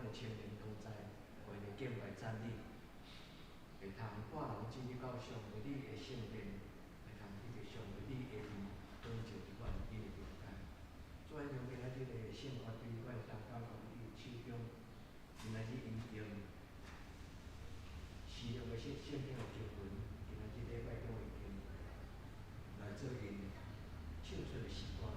的青年同在，为了敬拜赞美，会通挂人进入到上帝你的圣殿，会通去到上帝你的面，恳求伫阮你的中间。主啊，用今仔日的圣歌对阮的同工同你手中，今仔日引用使用的圣经的经文，今仔日礼拜中已经来做因唱出的时光，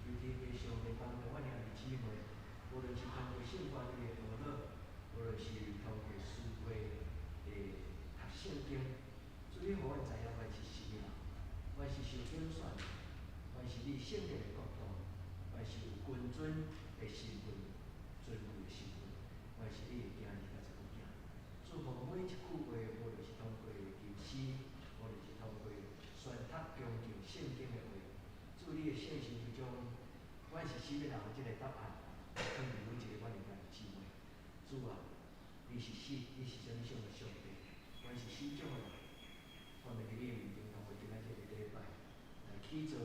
求天父上帝帮助阮兄弟姊妹，无论是通过圣歌里的学乐，无论是通过诗会的读圣经，主你互阮知影，阮是新人，阮是受拣选，阮是你圣洁的国度，阮是有君尊的身份、尊贵的身份，阮是你的囝儿甲一个囝。祝福每一句话，无论是通过吟诗，无论是通过宣读恭敬圣经的话，祝你的圣神就将阮是死要人即个答案，放伫每一个阮的兄弟姊妹。主啊，你是什么种的上帝？阮是死种的人，我们伫你面前通过今仔日的礼拜，来起造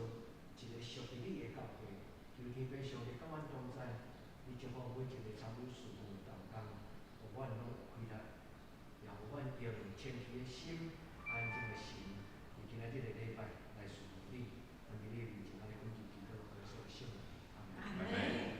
一个属于你的教会。求天父上帝甲阮同在，你祝福每一个参与事奉的同工，互阮拢有开力，也互阮用谦虚的心、安静的心，伫今仔日的礼拜来侍奉你。我们伫你面前，来恳求祈祷，靠着圣灵。阿门。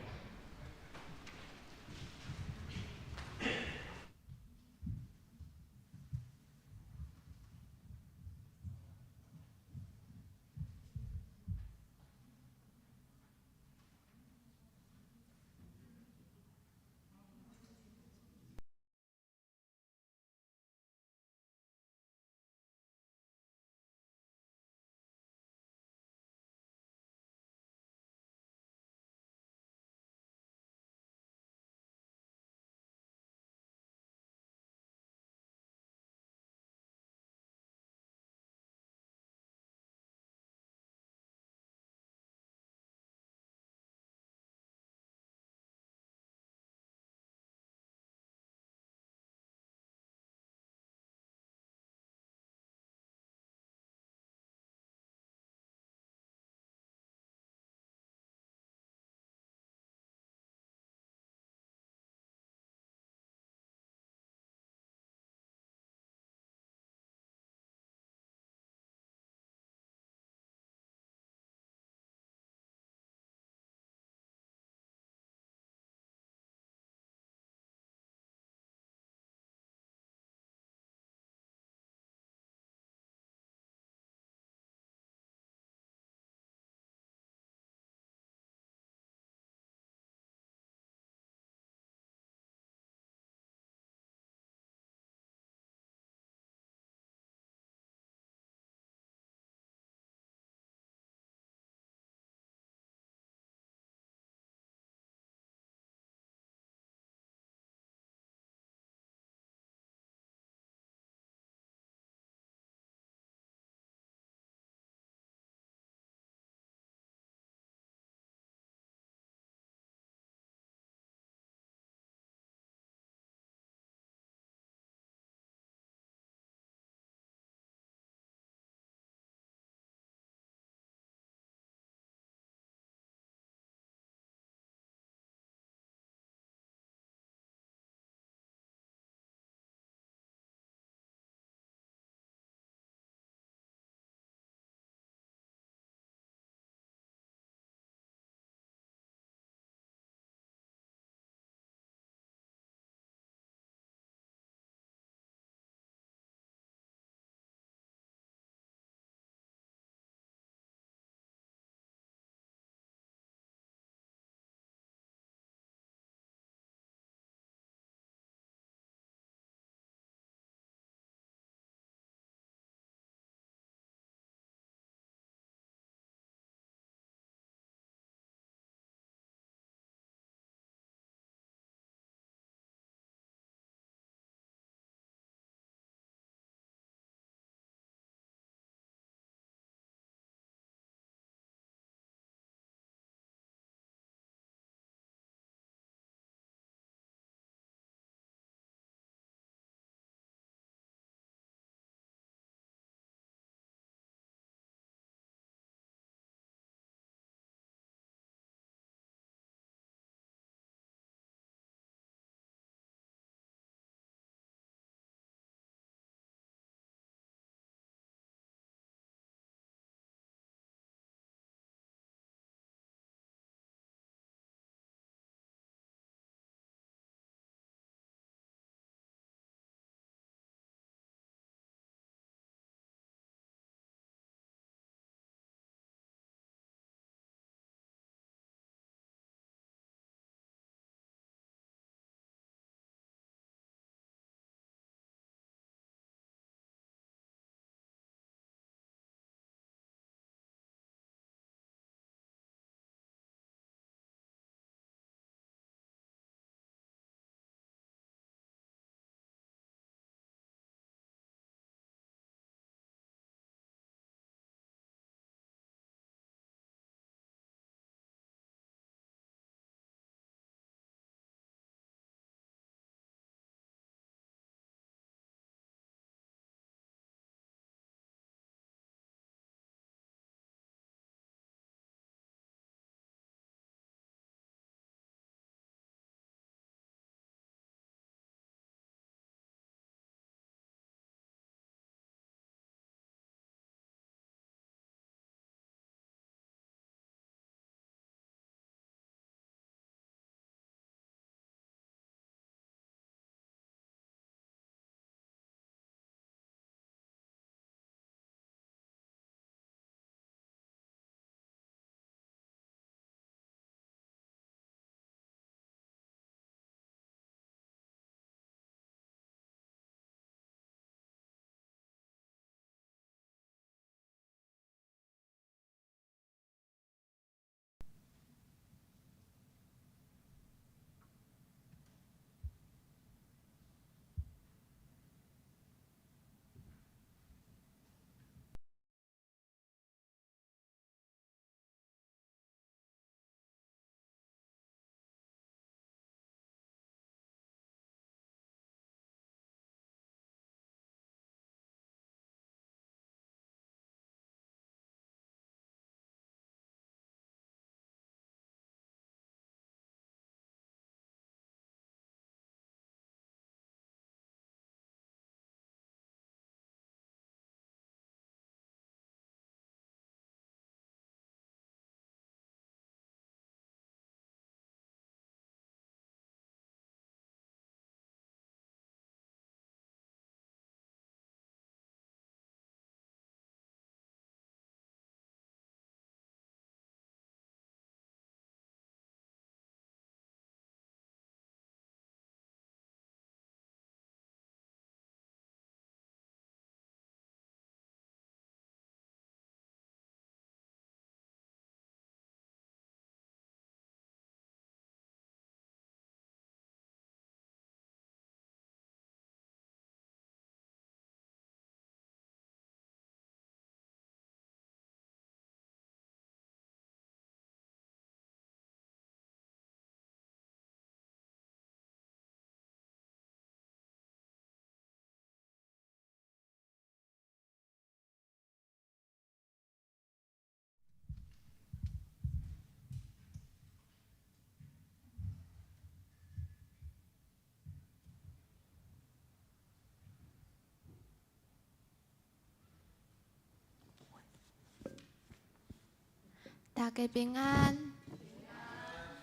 大家平安，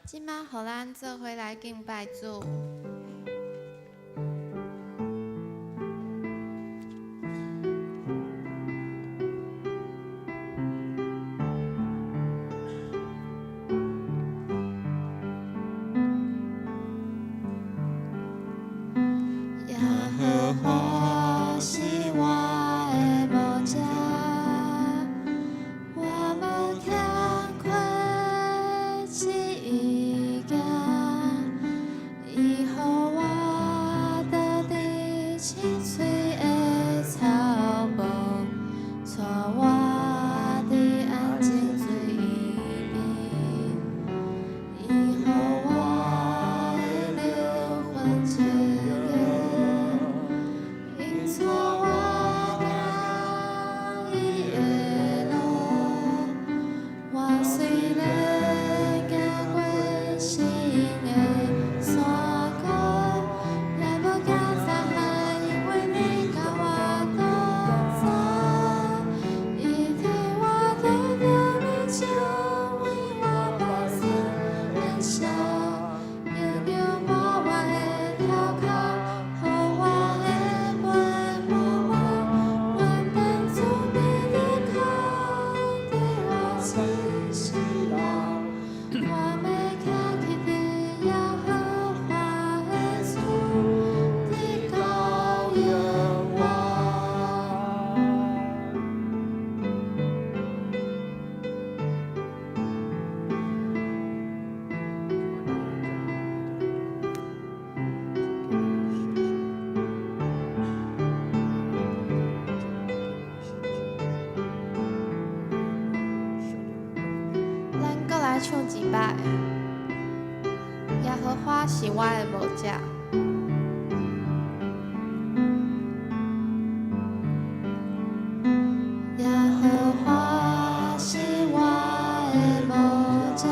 即马互咱做伙来敬拜主。耶和华是我的牧者。唱一摆，耶和华是我的牧者。耶和华是我的牧者，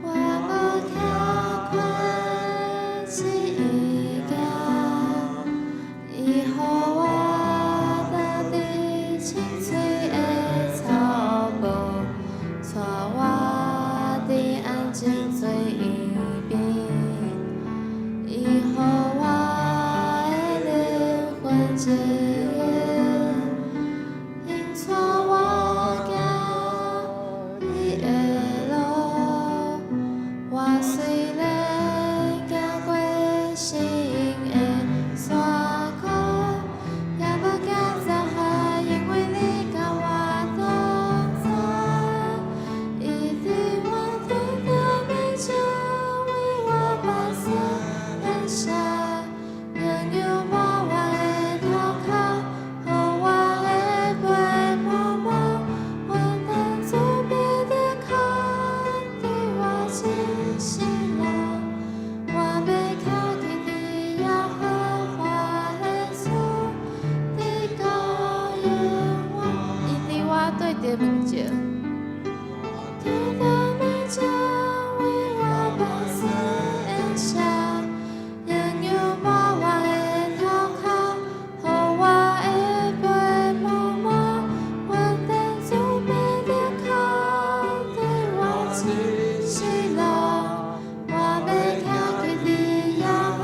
我无惊困是伊行，伊予我踏伫青翠的草木。带我伫安静水边，伊予我的灵魂指引，引带我行伊的路。我虽然行过生的山谷，也无惊遭害，因为你甲我同在。对面前，对着面前为我摆设宴席，应用我的头壳，予我的杯满满，稳定主必的口，对我真是路。我要行去你耶和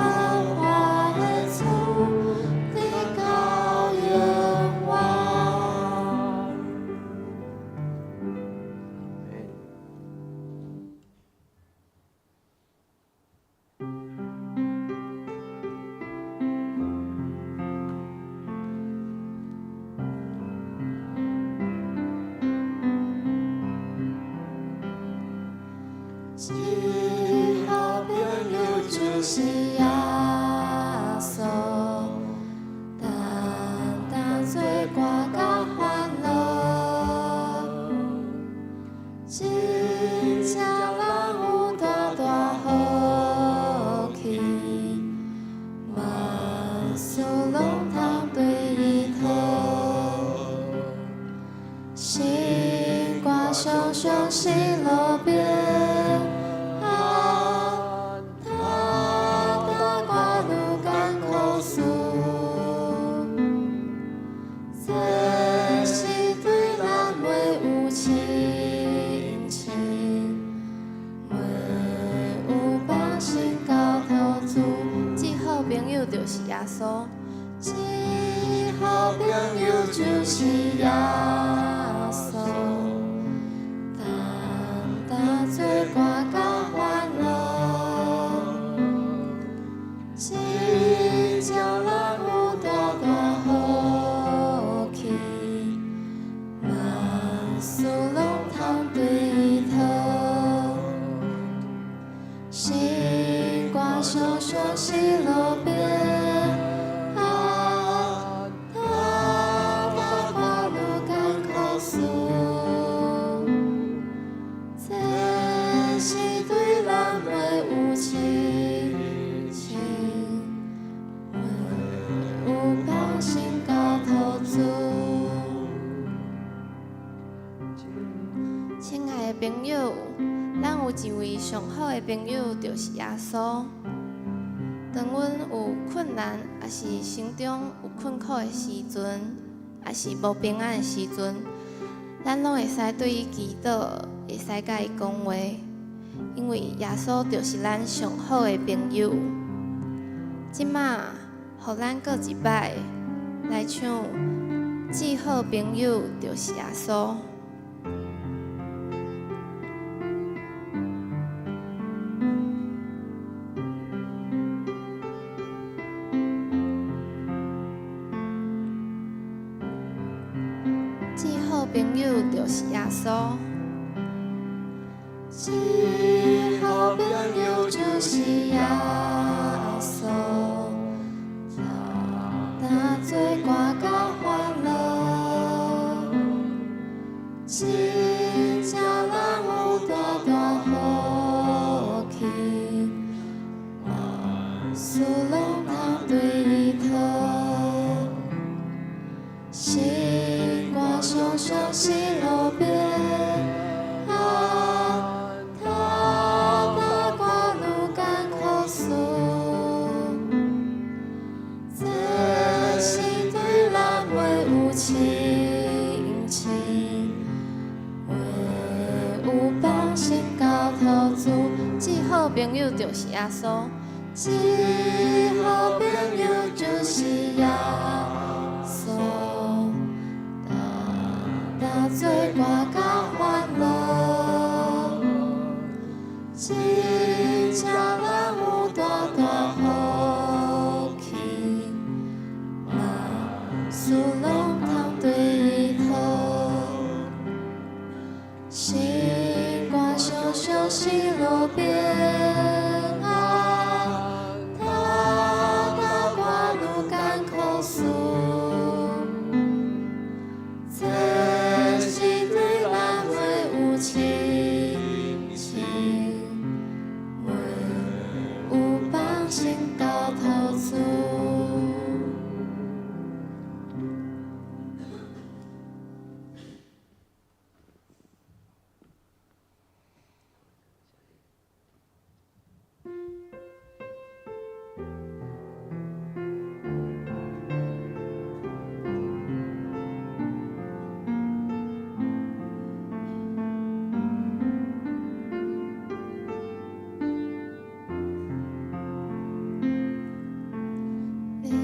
华的厝，你高永远。最好朋友就是耶稣，单单做歌甲欢乐，真正人有大大福气，万事拢通对伊好，心肝常常是路边。这是对咱袂有情。稣，最好朋友就是耶稣。担担做歌甲烦恼，真正人有大大福气，万事拢通对讨。星光闪烁是路边，大跨路艰苦事，这是对咱袂有亲情，袂有放心交托主。亲爱的朋友，咱有一位上好的朋友，就是耶稣。当阮有困难，也是心中有困苦的时阵，也是无平安的时阵，咱拢会使对伊祈祷，会使甲伊讲话，因为耶稣就是咱上好的朋友。即马，互咱过一摆来唱《最好朋友就是耶稣》。最好朋友就是耶稣，最好朋友就是耶稣。担做歌甲烦恼，真正人有大大福气，万事拢通对伊讨。星光闪烁是路边，大跨路艰苦事，这是对咱袂有亲情，袂有放心交托主。最好朋友就是耶稣，最好朋友就是耶稣。做歌甲烦恼，真正人有大大福气，万事拢通对伊讨。星光闪烁是路边，大跨路艰苦事。亲情，袂有放心交托主。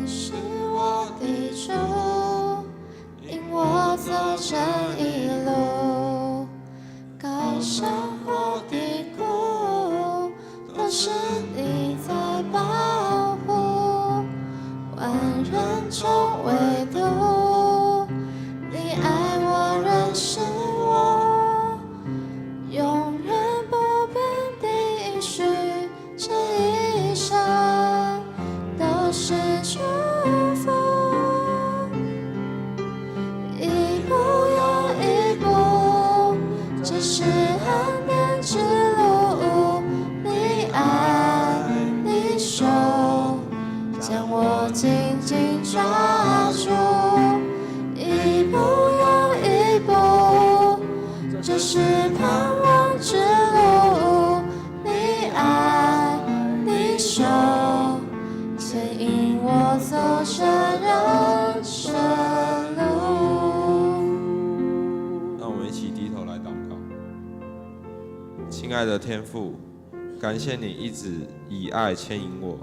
是我的主，引我走这一路，该生活的苦，都是你在保护。万人中唯独你爱我，认识我，永远不变的应许，这一生都是祝福。一步又一步，这是很难之路。你爱，你手，将我紧紧抓住。一步又一步，这是盼望之路。你爱，你手，牵引我走这人生路。让我们一起低头来祷告。亲爱的天父，感谢你一直以爱牵引我，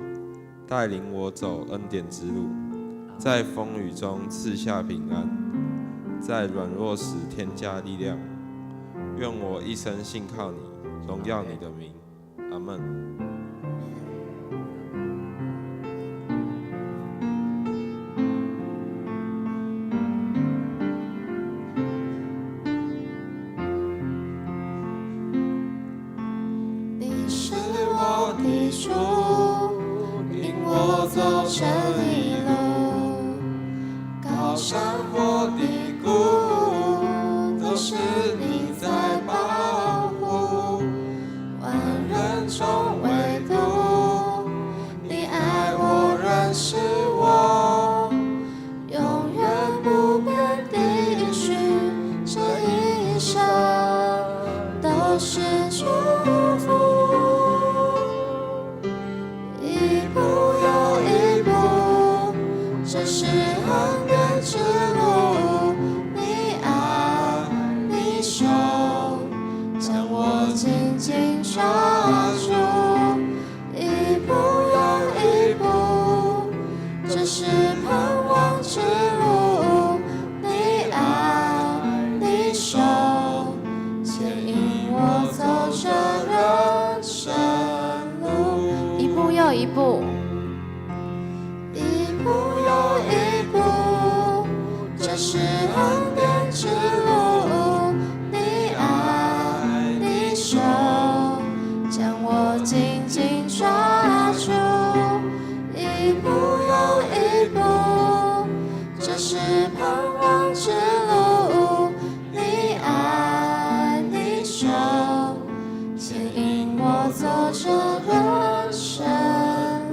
带领我走恩典之路，在风雨中赐下平安，在软弱时添加力量。愿我一生信靠你，荣耀你的名。阿们。你是我的主，引我走这一路，高山或低谷，都是你在保护。万人中唯独你爱我，认识我，永远不变的应许，这一生都是祝福。一步又一步，这是恩典之路。你爱，你手，将我紧紧抓住。一步又一步，这是盼望之路。你爱，你手，牵引我走这人生路。一步又一步，一步又一步，这是恩典之路。你爱，你手，将我紧紧抓住。一步又一步，这是盼望之路。你爱，你手，牵引我走这人生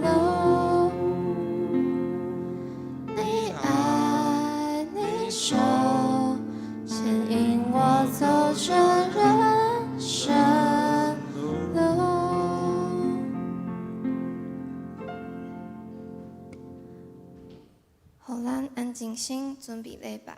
路。你爱，你手，牵引我走这人生路。好，咱安静心，准备礼拜。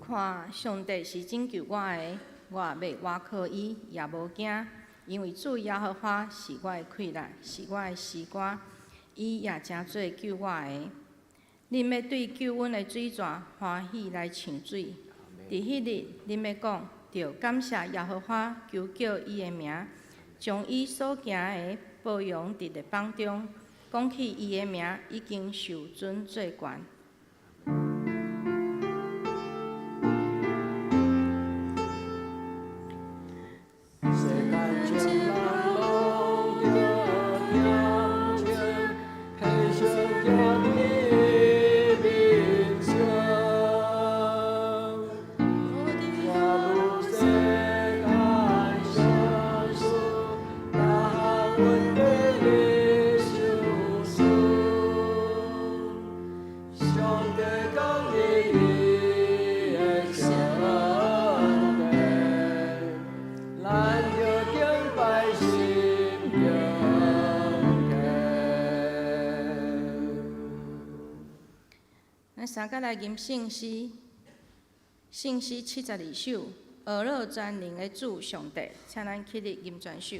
看上帝是拯救我的，我要倚靠伊，也无惊，因为主耶和华是我的气力，是我的诗歌，伊也真做救我的。恁要对救恩的水泉欢喜来抢水，伫迄日恁要讲，着感谢耶和华，求叫伊的名，将伊所行的保养伫日邦中，讲起伊的名已经受尊最悬。三甲来吟圣诗，圣诗72首，俄勒全能的主上帝，请咱起立吟全首。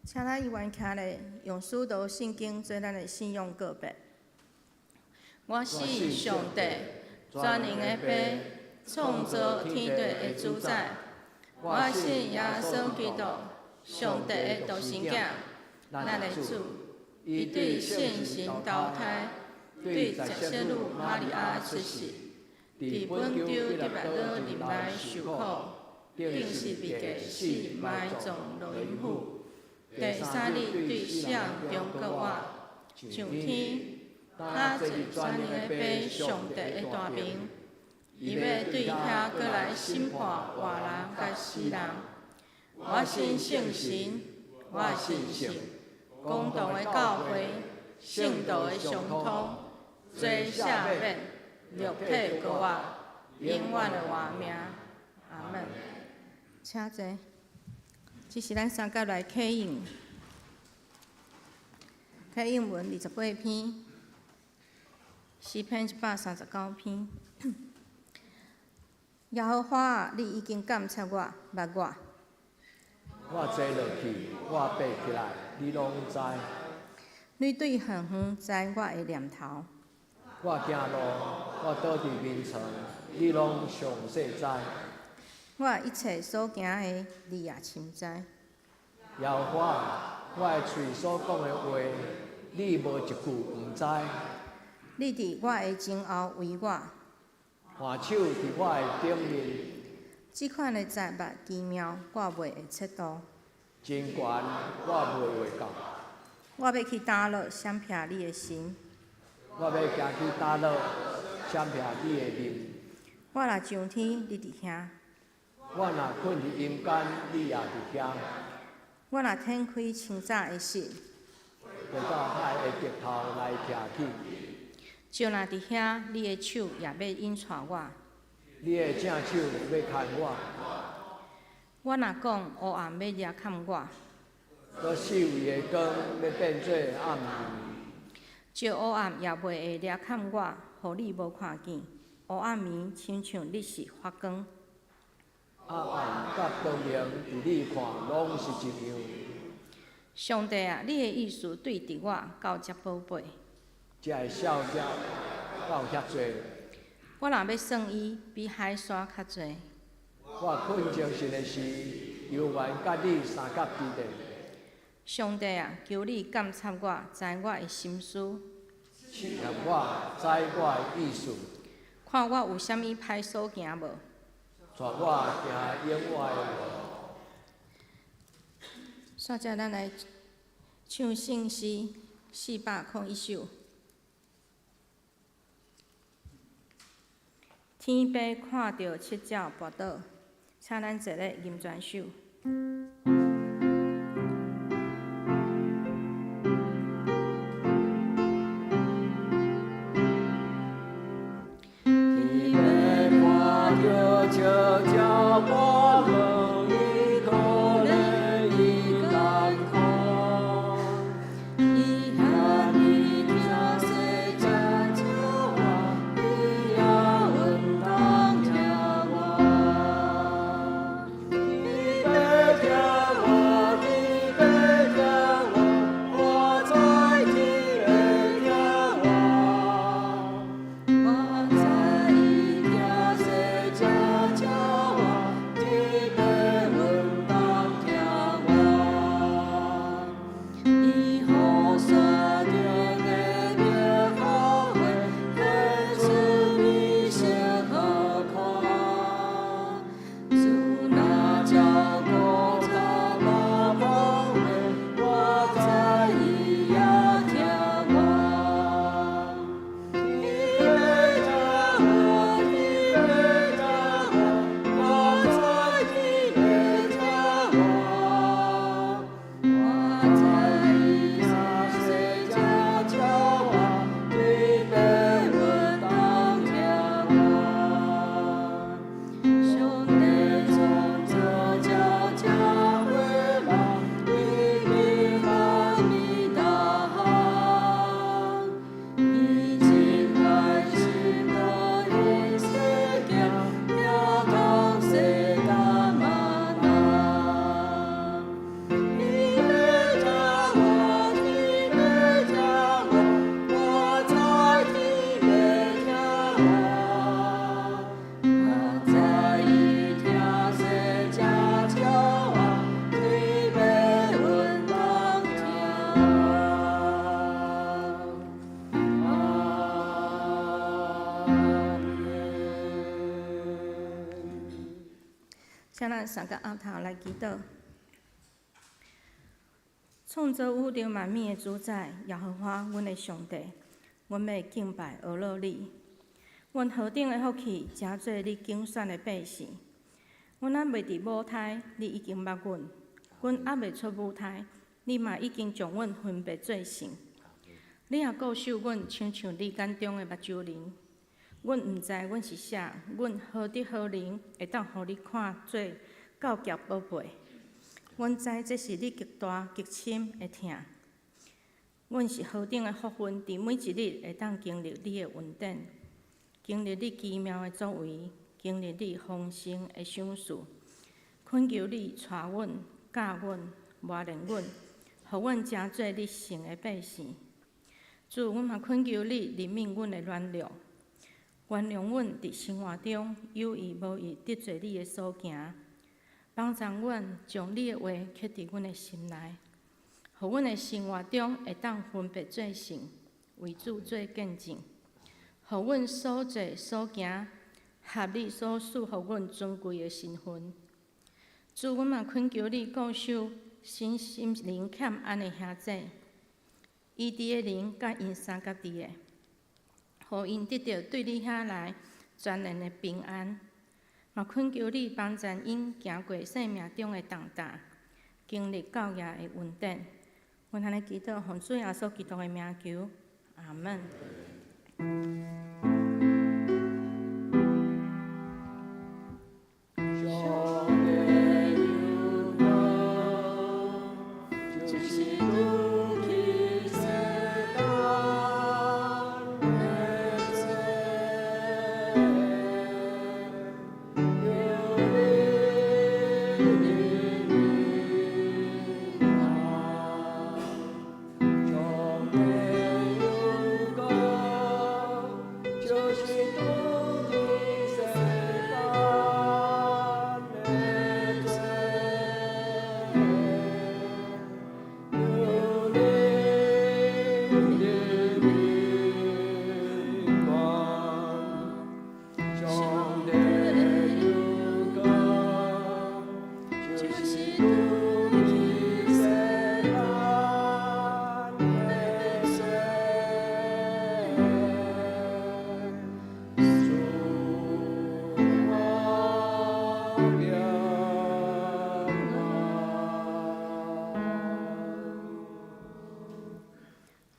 请咱一元徛咧，用使徒圣经做咱的信用告白。我是上帝全能的爸，创造天地的主宰。我信耶稣基督，上帝的独生子，咱的主。伊对圣神投胎，对十色女玛利亚出世，伫本州得白佬林内受苦，定是被架死，埋葬落阴府。第三日对圣中国我，上天，他做全能的爸，上帝的大名，伊要对遐过来审判活人甲死人。我信圣神，我信圣，公道的教会，圣道的上通，做赦免，肉体国我，永远的活命。阿门。请坐。这是咱三甲来启应，启应文28篇，诗篇139篇。耶和华啊，你已经监察我、捌我。我坐落去，我爬起来，你拢知。你对远远知我的念头。我行路，我倒伫眠床，你拢详细知。我一切所行的，你也深知。耶和华，我的喙所讲的话，你无一句毋知。你伫我的前后为我，换手伫我的顶面，即款的财物奇妙，我袂会测度。真悬我袂话到，我要去打落闪避你的心。我要行去打落闪避你的面。我若上天，你伫遐；我若困伫阴间，你也伫遐。我若展开清早的室，就到海的尽头来徛起。就若伫遐，你的手也要引带我。你的正手要牵我，我若讲黑暗要掠砍我，搁四围的光要变做暗暝。就黑暗也袂会掠砍我，互你无看见。黑暗暝亲像你是发光。暗甲光明伫你看拢是一样。上帝啊，你的意思对伫我到遮宝贝。才会少遮到遐济。我若要算伊，比海沙较济。我困精神的时，犹原甲你三角伫地。上帝啊，求你监察我，知我的心思，试验我，知我的意思，看我有啥物歹所行无。带我行永远的路。煞遮咱来唱圣诗401首。天边看到七鸟跋倒，请咱坐咧吟泉首。天边看到七鸟跋落，伊可怜伊艰苦，伊喊你听谁家叫我，你也稳当听我。你别听我，你别听我，我在听的听我。我在伊听谁家叫我，你别稳当听我。以后山顶的名好会，会出你些可看。自那叫过他把宝贝，我在伊也听我。你别听我，你别听我，我在伊别听我。我在伊听谁家叫我，你别稳当听我。兄弟从这家家回来，你把你打好。已经关心我一些点，要当谁打嘛拿？你别叫我，你别叫我，我在你别叫我。我在伊听谁家叫我，你别稳当听我。阿门。请咱三个额头来祈祷。创造宇宙万物的主宰，耶和华，阮的上帝，阮要敬拜阿乐你。阮何等的福气，真做你竞选的百姓。阮还未伫母胎，你已经捌阮；阮还未出母胎，你嘛已经将阮分别做圣。你也固守阮，亲像你眼中的目睭灵。阮毋知阮是啥，阮何德何能会当互你看做教业宝贝？阮知这是你极大极深的疼。阮是何等的福分，伫每一日会当经历你的恩典，经历你奇妙的作为，经历你丰盛的赏赐。恳求你带阮、教阮、磨练阮，互阮真做你圣的百姓。主，阮嘛恳求你怜悯阮的软弱。原谅阮伫生活中有意无意得罪你的所行，帮助阮将你的话刻伫阮的心内，互阮的生活中会当分别做圣，为主做见证，互阮所做所行合你所赐互阮尊贵的身份。主，阮嘛恳求你固守心灵欠安的兄弟，伊伫个灵甲因三角地的，互因得到对你遐来全然的平安。嘛恳求你帮助因行过生命中的重担，经历教业的稳定。阮安尼祈祷，奉主耶稣基督的名求，阿门。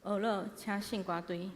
学乐请信歌队。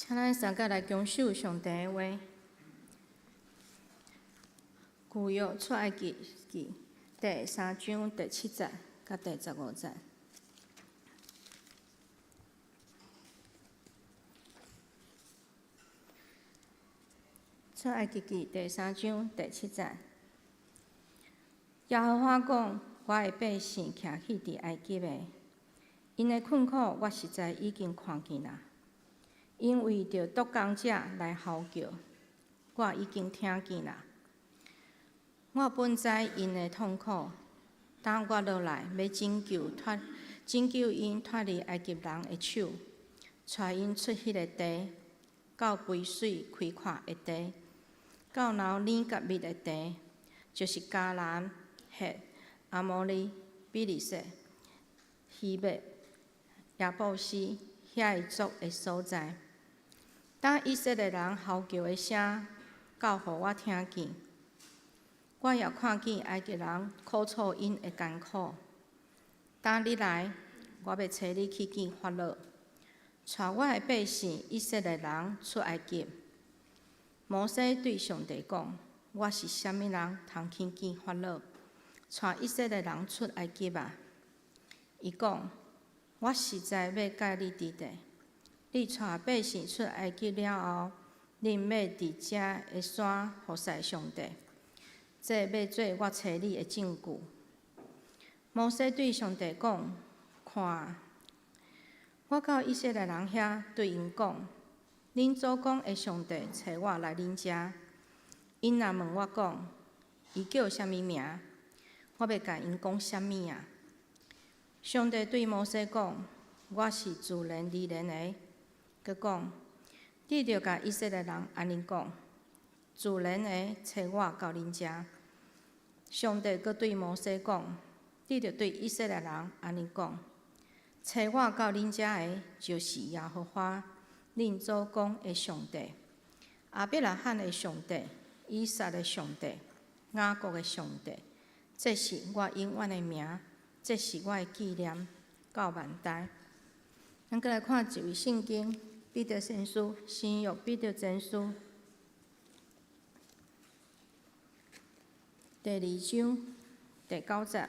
请咱三个来恭守上帝的话。旧约出埃及记第3章第7节甲第15节。出埃及记第3章第7节。耶和华讲：我的百姓徛起伫埃及的，因的困苦我实在已经看见啦。因为着夺工者来嚎叫，我已经听见啦。我本知因的痛苦，当我落来要拯救因脱离埃及人的手，带因出迄个地，到肥水开阔的地，到流奶甲蜜的地，就是迦南、赫、阿摩利、比利色、希伯、亚布斯遐一族的所在。当以色列人嚎叫的声，到互我听见，我也看见埃及人苦楚因的艰苦。当你来，我要找你去见法老，带我的百姓以色列人出埃及。摩西对上帝讲：我是啥物人，通去见法老，带以色列人出埃及啊？伊讲：我实在要甲你伫地。你带百姓出埃及了后，恁要伫遮的山服侍上帝，这要做我找你的证据。摩西对上帝讲：看，我到以色列人遐对因讲，恁祖公的上帝找我来恁遮。因若问我讲，伊叫啥物名，我要甲因讲啥物啊？上帝对摩西讲：我是自然而然的。佮讲，你着甲以色列人安尼讲，自然的找我到恁遮。上帝佮对摩西讲，你着对以色列人安尼讲，找我到恁遮的，就是耶和华恁祖公的上帝，亚伯拉罕的上帝，以撒的上帝，雅各的上帝。这是我永远的名，这是我的纪念，到万代。咱再来看一位圣经。彼得前书，新约彼得前书第2章第9节。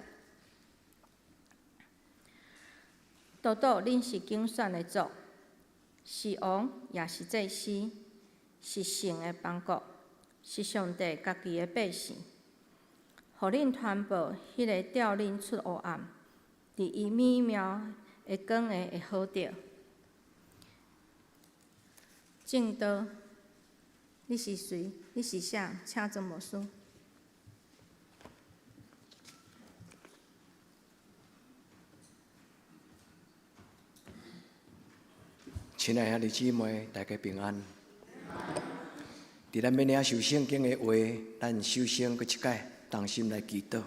独独恁是竞选的族，是王也是祭司，是圣的邦国，是上帝家己的百姓。互恁传播迄个调恁出黑暗，伫伊美妙的光的好调。正道，你是谁？你是啥？请做牧师。亲爱的兄弟姊妹，大家平安。伫咱要领受圣经的话，咱首先搁一解，同心来祈祷。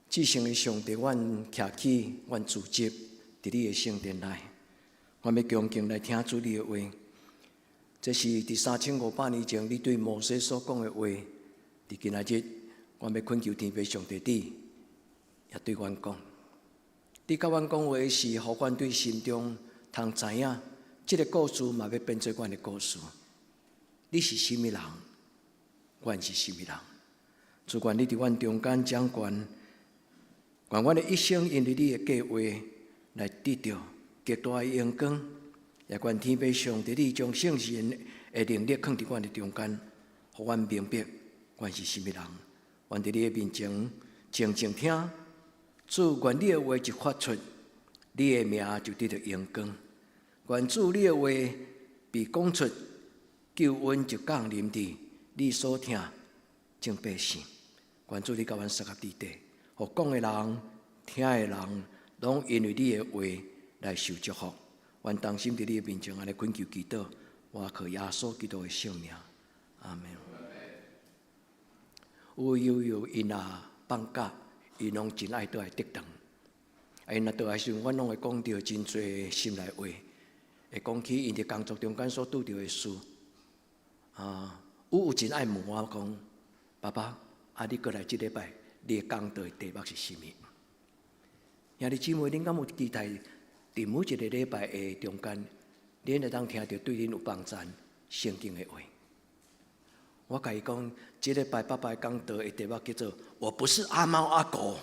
至圣的上帝，阮徛起，阮自责伫你的圣殿内。我要恭敬来听主你的话，这是伫3500年前你对摩西所讲的话。伫今仔日，我要恳求天父上帝你，也对阮讲。你甲阮讲话是，互阮对心中通知影，这个故事嘛要变做阮的故事。你是甚物人？阮是甚物人？主愿你伫阮中间掌权，愿阮的一生因为你的计划来得到极大的荣光，也愿天父上帝你将圣神的能力放伫阮的中间，互阮明白阮是甚物人。愿伫你的面前静静听，主愿你的话一发出，你的名就得到荣光。愿主你的话被讲出，救恩就降临伫你所听正百姓。愿主你甲阮适合伫地，互讲的人、听的人，拢因为你的话来受祝福。愿当心伫你的面前安尼恳求祈祷，我靠耶稣基督的圣名，阿门。有因啊放假，因拢真爱倒来得堂。因若倒来时，阮拢会讲到真侪心内话，会讲起因伫工作中间所拄到的事。有真爱问我讲，爸爸，你过来即礼拜，你的讲道的题目是甚物？兄弟姊妹，恁敢有期待伫每一个礼拜的中间，恁会当听到对恁有帮助圣经的话。我甲伊讲，这礼拜爸爸讲道的题目叫做“我不是阿猫阿狗”。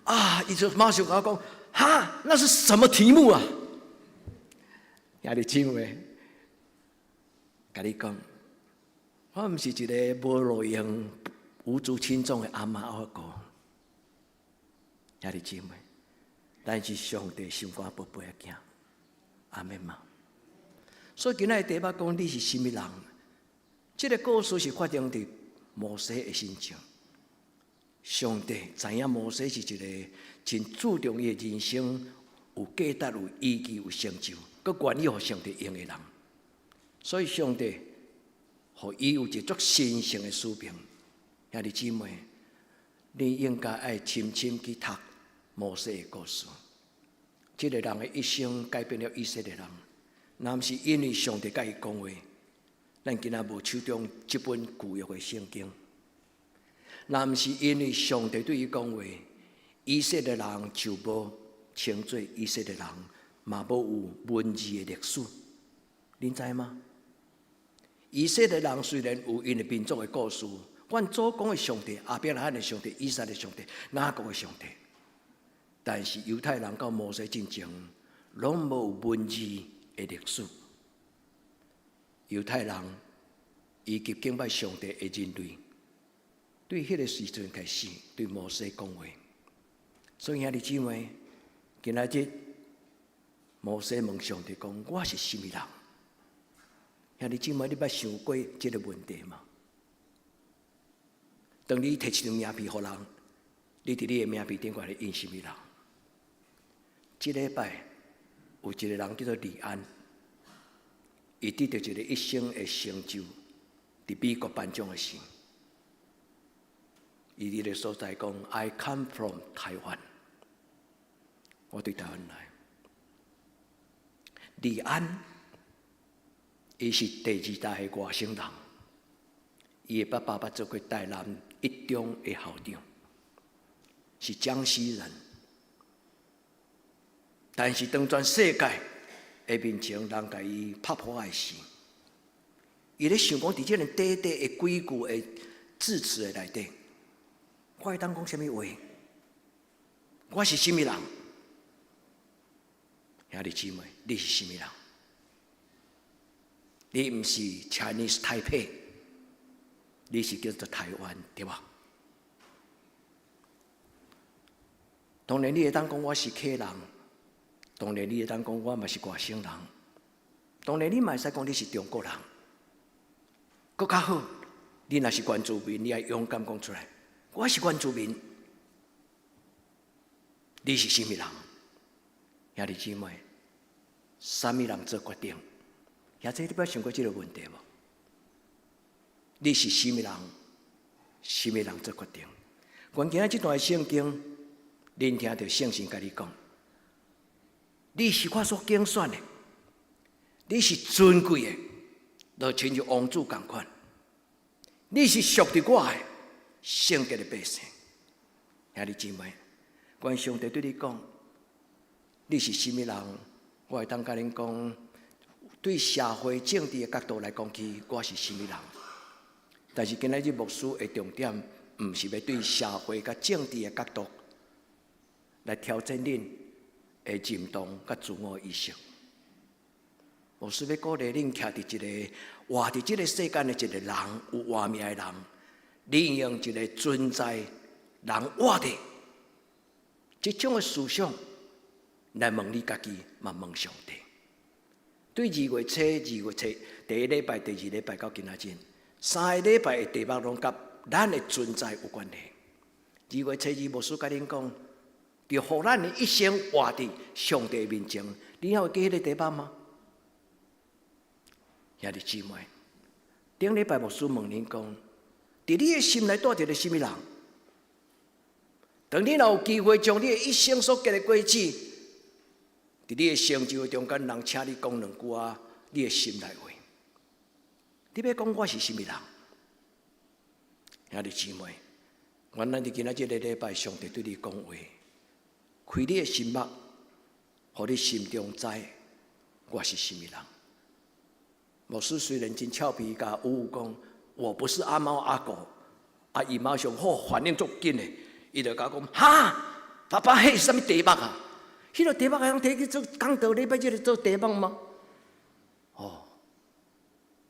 啊！伊就马上甲我讲：“哈，那是什么题目啊？”兄弟姊妹，甲你讲，我毋是一个无路用、无足轻重的阿猫阿狗。兄弟姊妹，但是上帝心肝宝贝的囝，阿门嘛。所以今仔题目讲你是甚物人？这个故事是发生伫摩西的身上。上帝知影摩西是一个真注重伊的人生有价值、有意义、有成就，佮愿意互上帝用的人。所以上帝互伊有一足神圣的使命。兄弟姊妹，你应该爱深深去读摩西的故事。这个人的一生改变了以色列人，若毋是因为上帝甲伊讲话，咱今仔无手中这本旧约的圣经。若毋是因为上帝对伊讲话，以色列人就无称作以色列人，嘛无有文字的历史。恁知吗？以色列人虽然有因的民族的故事，阮祖公的上帝、亚伯拉罕的上帝、以撒的上帝、雅各的上帝，但是犹太人到摩西进前，拢无有文字的历史。犹太人以及敬拜上帝的人类，对迄个时阵开始对摩西讲话。所以兄弟姊妹，今仔日摩西问上帝讲：“我是甚物人？”兄弟姊妹，你捌想过这个问题吗？当你摕一张名片互人，你伫你的名片顶挂咧印甚物人？这礼拜有一个人叫做李安，伊得到一个一生的成就，伫美国颁奖的时，伊伫个所在讲 ：“I come from Taiwan。”我对台湾来。李安，伊是第二代的外省人，伊的爸爸做过台南一中的校长，是江西人。但是当全世界的面前，人甲伊拍破的时，伊咧想讲，伫这个短短的几句的字词的内底，我会当讲什么话？我是甚物人？兄弟姊妹，你是甚物人？你毋是 Chinese Taipei， 你是叫做台湾，对吧？当然，你会当讲我是客人，当然你会当讲我嘛是外省人，当然你嘛会使讲你是中国人。搁较好，你若是原住民，你要勇敢讲出来，我是原住民。你是甚物人？兄弟姊妹，什么人做决定？也这你捌想过这个问题无？你是什么人？什么人做决定？关键这段圣经，恁听到圣神甲你讲，你是我所拣选的，你是尊贵的，就亲像王子同款。你是属于我的圣洁的百姓。兄弟姊妹，关上帝对你讲，你是什么人？我会当甲恁讲，对社会政治的角度来讲起，我是什么人？但是今仔日牧师的重点，毋是要对社会甲政治的角度来挑战恁的认同甲自我意识。牧师要鼓励恁徛伫一个活伫这个世间的一个人，有活命的人，利用一个存在人活的这种的思想来问你家己，嘛问上帝。对2月初第一礼拜、第二礼拜到今仔日，3个礼拜的题目拢甲咱的存在有关系。2月初牧师甲恁讲，就互咱的一生活伫上帝面前，你还会记迄个题目吗？兄弟姊妹，顶礼拜牧师问恁讲，伫你的心内住着什么人？当你若有机会将你的一生所结的果子，伫你的成就中间，人请你讲2句啊，你的心内话。你要讲我是什么人？兄弟姊妹，原来伫今仔这个礼拜，上帝对你讲话，开你的心目，互你心中知，我是什么人？牧师虽然真俏皮，甲有讲我不是阿猫阿狗，伊马上反应足紧的，伊就甲我讲哈，爸爸，迄是什么题目啊？迄个题目还用摕去做讲道礼拜日做题目吗？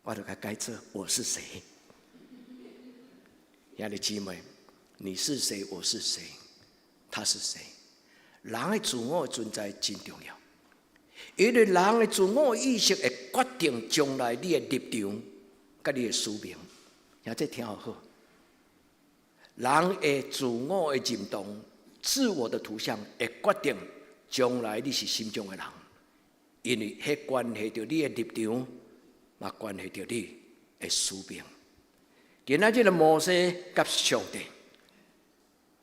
我就甲改做我是谁？兄弟姊妹，你是谁？我是谁？他是谁？人的自我的存在真重要，因为人的自我意识会决定将来你的立场甲你的使命。也这听好。人的自我的认同、自我的图像会决定将来你是心中的人，因为迄关系到你的立场，嘛关系到你的使命。今仔日的摩西甲上帝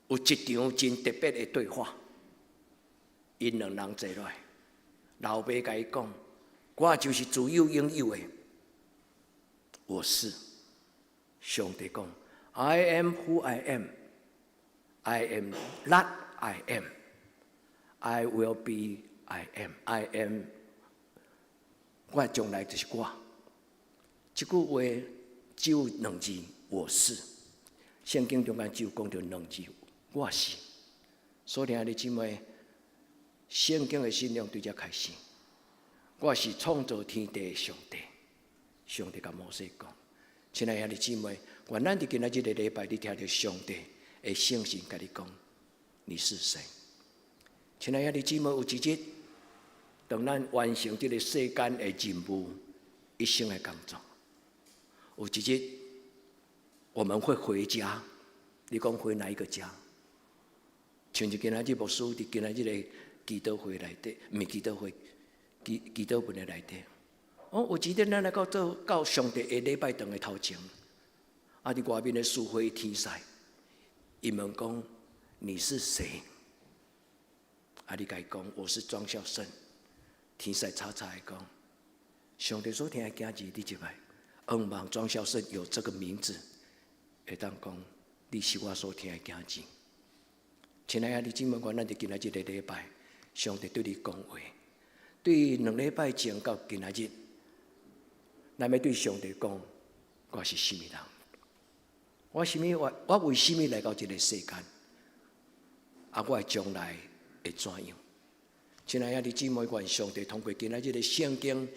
有一场真特别的对话，因两人坐落来，老爸甲伊讲：“我就是自有永有的，我是。”上帝讲 ：“I am who I am. I am not I am. I will be I am. I am。我将来就是我。”这句话只有两字，我是。圣经中间只有讲到两字，我是。所以兄弟姊妹，圣经的信仰对这开始。我是创造天地的上帝。上帝甲摩西讲。亲爱兄弟姊妹，愿咱伫今仔日的礼拜，你听到上帝的圣神甲你讲，你是谁？亲爱兄弟姊妹，有一日，当咱完成这个世间的任务，一生的工作，有一日我们会回家。你讲回哪一个家？像是今仔日牧师伫今仔日的祈祷会内底，唔是祈祷会，祈祷文的内底。有一日咱来到上帝的礼拜堂的头前，伫外面的树花天使，伊问讲你是谁？你甲伊讲我是庄孝胜。天使叉叉的讲，上帝所听的囝儿，你入来，恩望庄孝胜有这个名字，会当讲你是我所听的囝儿。亲爱的姊妹，咱伫今仔日的礼拜，上帝对你讲话，对2礼拜前到今仔日。咱要对上帝讲，我是什么人？我为什么来到这个世间？我的将来会怎样？亲爱的姊妹，愿上帝通过今仔日的圣经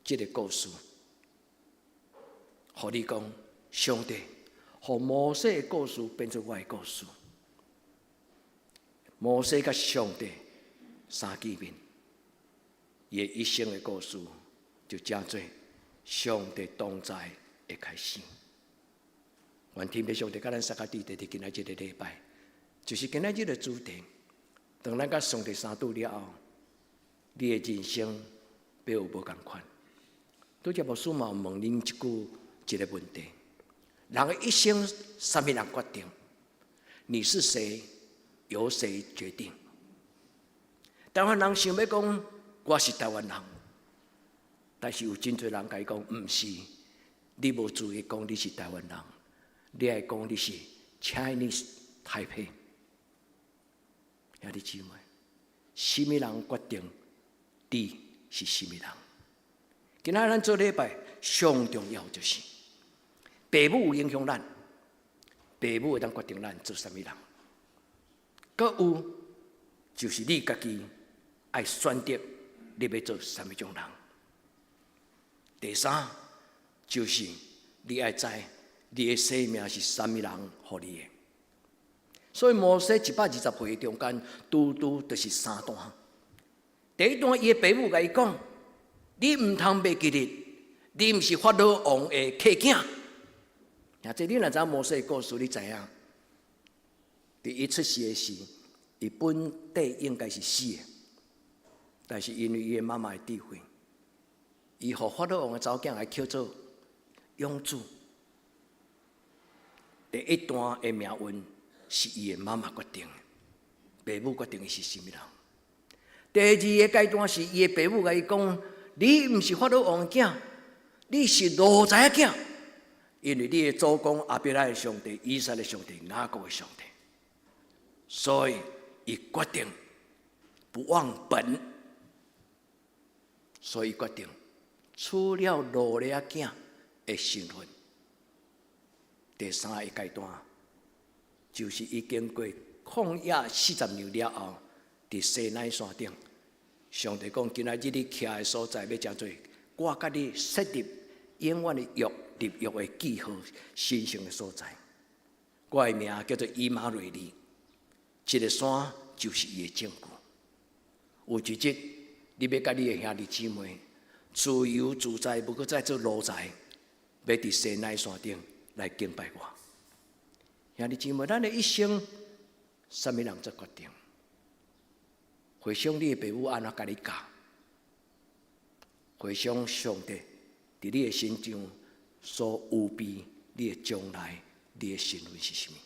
这个故事，和你讲，上帝和摩西的故事变成我的故事。摩西甲上帝三见面，伊一生的故事就真多。上帝同在的开始，愿天父上帝甲咱撒迦弟弟伫今仔日的礼拜，就是今仔日的主题。当咱甲上帝相拄了后，你的人生必有无共款。拄则牧师嘛问恁一个问题：人的一生，什么人决定？你是谁？由谁决定？台湾人想要讲我是台湾人。但是有真侪人甲伊讲，毋是，你无注意讲你是台湾人，你爱讲你是 Chinese Taipei。兄弟姊妹，什么人决定你是什么人？今仔咱做礼拜上重要就是，父母有影响咱，父母会当决定咱做什么人。搁有就是你家己爱选择你要做什么种人。第三，就是你爱知你的生命是什么人予你的。所以摩西120岁中间，拄就是3段。第一段，伊的父母甲伊讲：“你唔通袂记日，你唔是法老王的客囝。”这你若知摩西的故事，你知影？伫伊出世的时，伊本底应该是死的，但是因为伊的妈妈的智慧。伊互法老王的查某囝来叫做养子。第一段的命运是伊的妈妈决定的，父母决定的是什么人。第二个阶段是伊的父母甲伊讲：“你毋是法老王的囝，你是罗才的囝，因为你的祖公阿伯拉的上帝、以色列的上帝、雅各的上帝。”所以伊决定不忘本。所以决定取了罗利亚囝的身份。第三个阶段，就是已经过旷野40年了后，伫西奈山顶，上帝讲：今仔日你徛的所在要真做，我甲你设立永远的约，立约的记号，神圣的所在。我的名叫做以马内利，这个山就是伊的证据。有一日，你要甲你的兄弟姊妹自由自在，不过再做奴才，要伫西奈山顶来敬拜我。兄弟姊妹，咱的一生，什么人做决定？回想你的父母安怎甲你教，回想上帝伫你的心中所预备你的将来，你的身份是什么？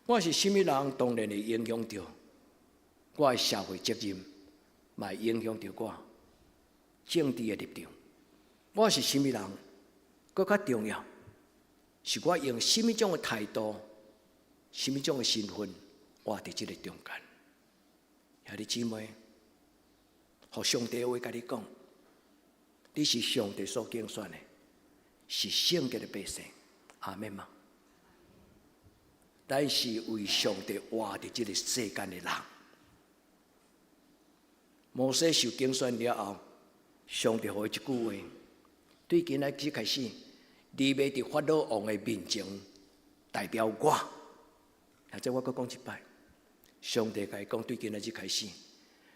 我是什么人，当然会影响到我的社会责任，嘛会影响到我政治的立场。我是什么人，更较重要，是我用什么种的态度，什么种的身份活伫这个中间。兄弟姊妹，互上帝的话甲你讲，你是上帝所拣选的，是圣洁的百姓。阿们吗？咱是为上帝活伫这个世间的人。摩西受拣选了后，上帝互伊一句话：对今仔日开始，你要伫法老王的面前代表我。现在我搁讲一摆。上帝甲伊讲：对今仔日开始，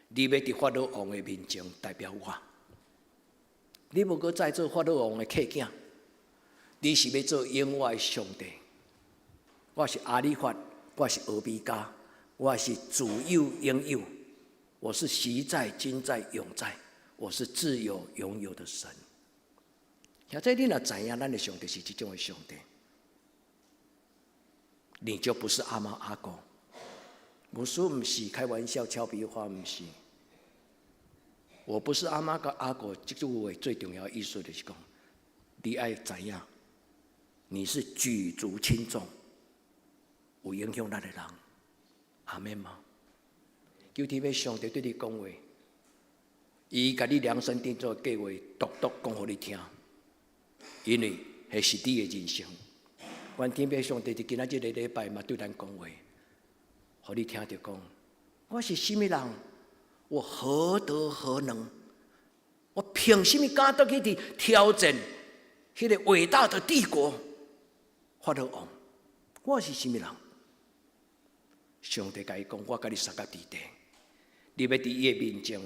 你要伫法老王的面前代表我。你无搁再做法老王的客囝，你是要做永远的上帝。我是阿里法，我是俄比加，我是主有应有，我是昔在、今在、永在，我是自由拥有的神。现在你若知影，咱的上帝是这种的上帝，你就不是阿猫阿狗。牧师不是开玩笑、俏皮话，不是。我不是阿妈跟阿狗，这句话最重要的意思就是讲，你爱知影，你是举足轻重，有影响咱的人。阿们吗？求天父上帝对你讲话，伊甲你量身定做的计划，独独讲互你听，因为迄是你的人生。愿天父上帝伫今仔日个礼拜嘛对咱讲话。互你听到讲，我是什么人？我何德何能？我凭什么敢得去挑战迄个伟大的帝国法老王？我是什么人？上帝甲伊讲，我甲你三甲伫地，你要伫伊的面前，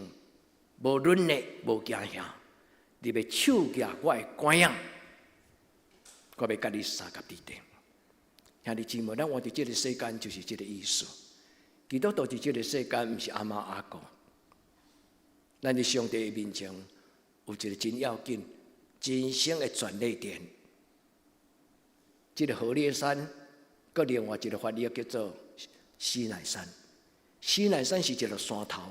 无论的，无惊吓，你要手举我的官样，我要甲你三甲伫地。兄弟姊妹，咱活伫这个世间就是这个意思。基督徒伫这个世间，毋是阿猫阿狗。咱伫上帝的面前，有一个真要紧、真正的转捩点。这个何烈山，佮另外一个翻译叫做西乃山。西乃山是一个山头，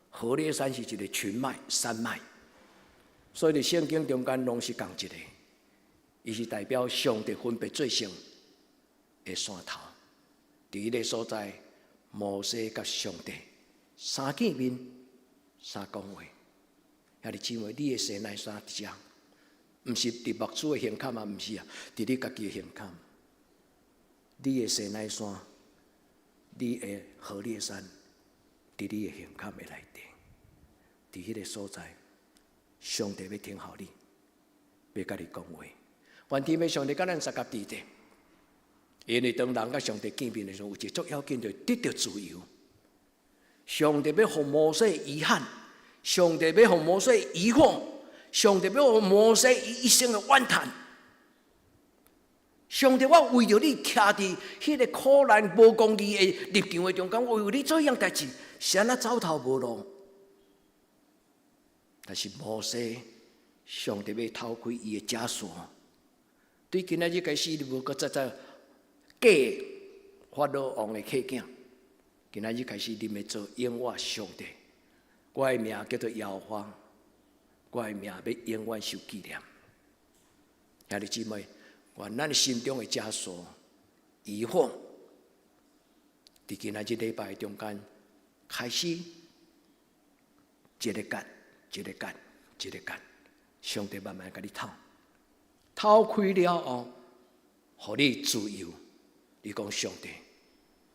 何烈山是一个群脉、山脉。所以，伫圣经中间拢是共一个，伊是代表上帝分别最圣的山头。伫迄个所在。摩西甲上帝三见面，三讲话。兄弟姊妹，你的西奈山伫遮，毋是伫牧师的胸坎啊，毋是啊，伫你家己的胸坎。你的西奈山，你的何烈山，伫你的胸坎的内底，伫迄个所在，上帝要听候你，要甲你讲话。愿天父上帝甲咱三甲伫地。因为当人甲上帝见面的时候，有一足要紧就得到自由。上帝要互摩西遗憾，上帝要互摩西疑惑，上帝要互摩西一生的怨叹。上帝，我为着你徛伫迄个苦难无公义的立场的中间，我为你做一样代志，是安那走投无路。但是摩西，上帝要透开伊的枷锁，对今仔日开始，你无搁再假法老王的客囝，今仔日开始，你要做永远上帝。我的名叫做耶和华，我的名要永远受纪念。兄弟姊妹，愿咱心中的枷锁、疑惑，伫今仔日礼拜中间开始，一个结，一个结，这个干，上帝慢慢甲你透开了后，互你自由。你讲上帝，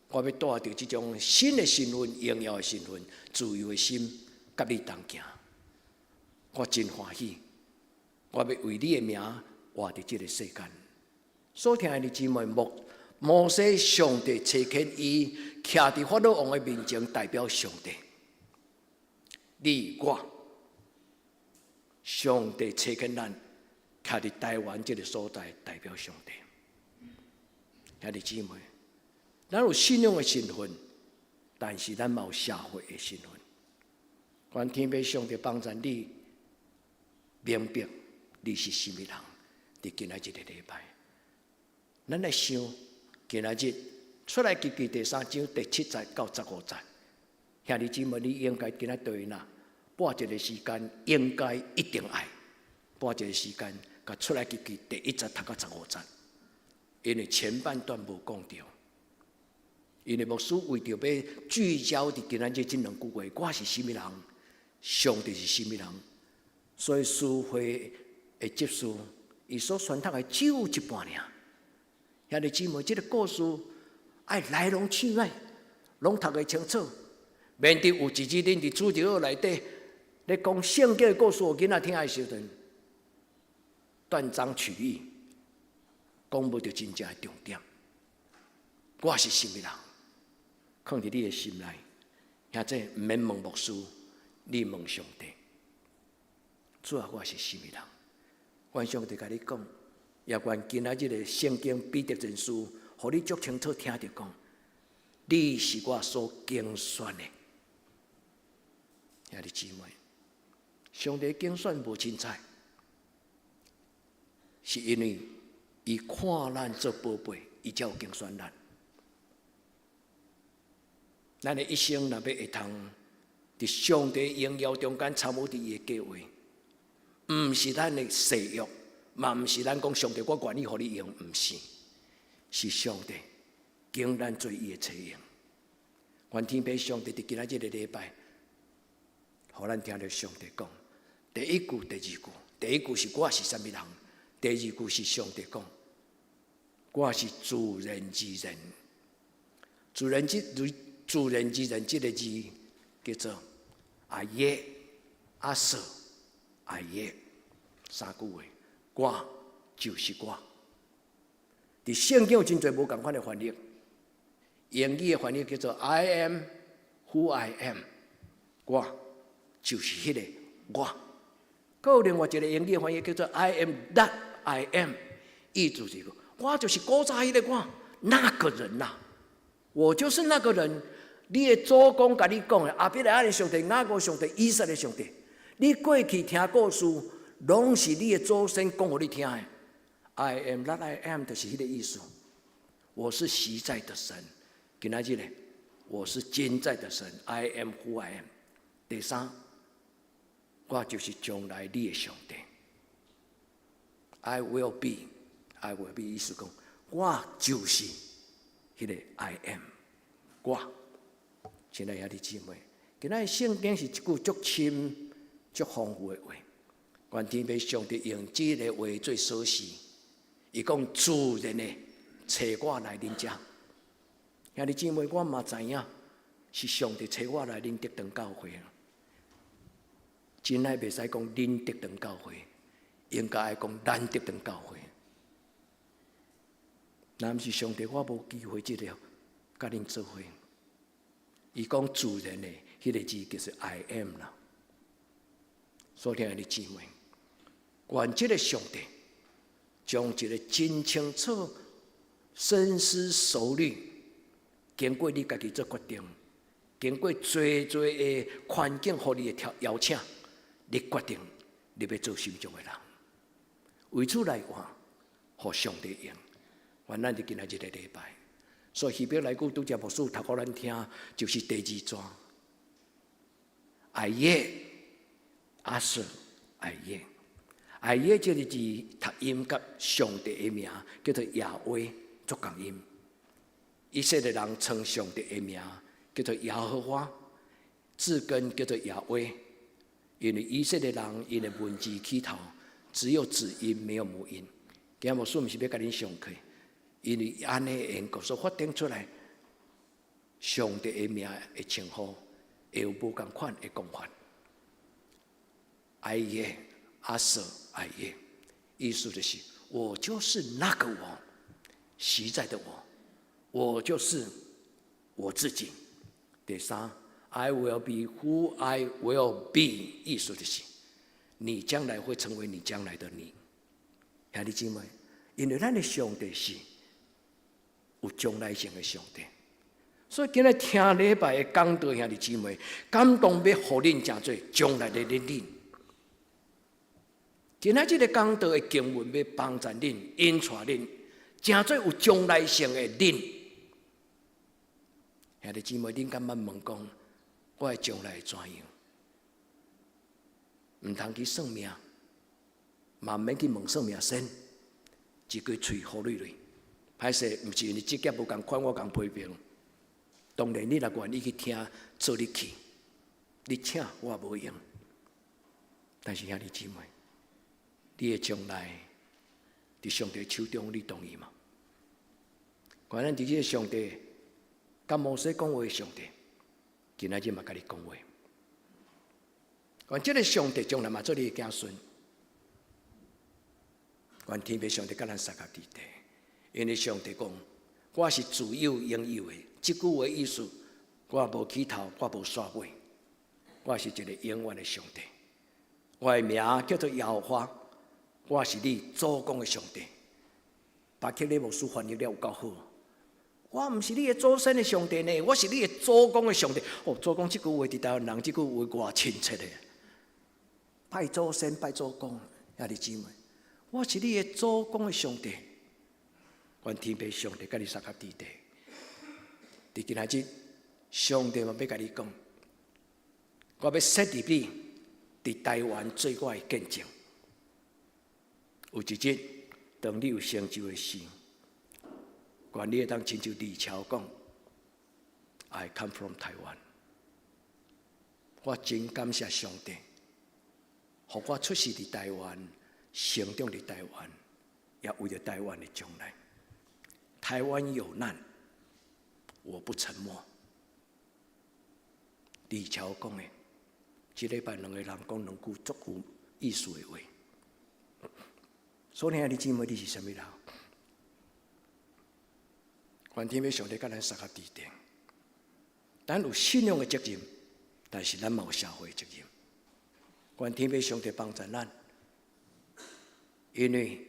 我要带着这种新的身份、荣耀的身份、自由的心，甲你同行。我真欢喜，我要为你的名活伫这个世间。所听的姊妹，摩西上帝差遣伊，徛伫法老王的面前，代表上帝。你我，上帝差遣咱，徛伫台湾这个所在，代表上帝。兄弟姊妹，咱有信仰的身份，但是咱嘛有社会的身份。愿天父上帝帮助你明白你是什么人。伫今仔日的礼拜，咱来想今仔日出来记第3章第7节到15节。兄弟姊妹，你应该今仔对哪？拨一个时间，应该一定爱拨一个时间，甲出来记第1节读到15节。因为前半段无讲到，因为牧师为着要聚焦伫今仔日这2句话，我是什么人，上帝是什么人，所以诗会的结束，伊所选读的只有一半尔。兄弟姊妹，这个故事爱来龙去脉，拢读个清楚。免得有一日恁伫主日学内底咧讲圣经的故事，囡仔听的时阵断章取义。讲无到真正的重点，我是什么人？放伫你的心内，或者唔免问牧师，你问上帝。主啊，我是什么人？愿上帝甲你讲，也愿今仔日的圣经彼得前书，互你足清楚听着讲，你是我所拣选的。兄弟姊妹，上帝拣选无凊彩，是因为伊看咱做宝贝，伊才有拣选咱。咱的一生若要会通伫上帝荣耀中间参与伫伊的计划，毋是咱的誓约，嘛毋是咱讲上帝我愿意互你用，毋是，是上帝拣咱做伊的采用。愿天父上帝伫今仔日的礼拜，互咱听着上帝讲第1句、第2句。第1句是我是什么人，第2句是上帝讲。我是自然之人，自然之人这个字叫做阿耶、阿舍、阿耶3句话，我就是我。伫圣经有真侪无同款的翻译，英语的翻译叫做 I am who I am， 我就是迄个我。还有另外一个英语的翻译叫做 I am that I am， 意思是我就是古早迄个我，那个人呐、我就是那个人。你的祖公甲你讲的，阿伯拉罕的上帝、雅各上帝、以色列上帝，你过去听故事，拢是你的祖先讲互你听的。I am that I am， 就是迄个意思。我是实在的神，今仔日呢，我是今在的神。I am who I am。第3，我就是将来你的上帝。I will be。I will be 意思讲，我就是迄个 I am， 我。亲爱兄弟姊妹，今仔圣经是一句足深、足丰富的话。愿天父上帝用这个话做锁匙，伊讲自然的找我来恁遮。兄弟姊妹，我嘛知影是上帝找我来恁德堂教会啊。真爱袂使讲恁德堂教会，应该爱讲咱德堂教会。若毋是上帝，我无机会这个甲恁做伙。伊讲自然的迄个字就是 I am 啦。所以听你姊妹，愿这个上帝将一个真清楚、深思熟虑，经过你家己做决定，经过最的环境互你的邀请，你决定你要做什么种的人。为此来话，互上帝用。愿咱伫今仔日的礼拜，所以希伯来句拄则牧师读互咱听，就是第2章。哎耶，阿舍，哎耶，哎耶，这个字读音甲上帝的名叫做亚威，足共音。以色列人称上帝的名叫做耶和华，字根叫做亚威，因为以色列人因的文字起头只有子音没有母音。今日牧师毋是要甲恁上课，因为安尼缘故所发展出来，上帝的名的称呼会有无同款的讲法。哎耶，阿舍哎耶，意思就是我就是那个我，实在的我，我就是我自己。第三 ，I will be who I will be， 意思就是你将来会成为你将来的你。兄弟姊妹，因为咱的上帝是有将来性的上帝，所以今日听礼拜的讲道，兄弟姊妹，感动要互恁真多将来的恁。今仔这个讲道的经文要帮助恁、引带恁，真多有将来性的恁。兄弟姊妹，恁敢问问讲，我的将来会怎样？唔通去算命，嘛免去问算命先，一句嘴好累累。歹势，唔是因为职业无共款，我共批评。当然，你若愿意去听，做你去，你请我无用。但是兄弟姊妹，你的将来伫上帝手中，你同意吗？关咱伫这个上帝，甲摩西讲话的上帝，今仔日嘛甲你讲话。关这个上帝将来嘛做你的子孙。关天父上帝甲咱三合伫地，因为上帝讲，我是自有永有的。这句话意思，我无起头，我无煞尾，我是一个永远的上帝。我的名叫做耶和华，我是你祖公的上帝。巴克利牧师翻译了有够好。我唔是你的祖先的上帝呢，我是你的祖公的上帝。哦，祖公这句话伫台湾人，这句话偌亲切的。拜祖先，拜祖公，兄弟姊妹，我是你的祖公的上帝。愿天父上帝甲你三合伫地。伫今仔日，上帝嘛要甲你讲，我要设立你伫台湾做我的见证。有一日，当你有成就的时，愿你会当亲像李超讲 ：“I come from Taiwan。”我真感谢上帝，互我出世伫台湾，成长伫台湾，也为了台湾的将来。台湾有难，我不沉默。李超讲的，这礼拜两个人讲两句足有意思的话。所以兄弟姊妹，你是什么人？愿天父上帝甲咱三合伫地，咱有信仰的责任，但是咱嘛有社会的责任。愿天父上帝帮助咱，因为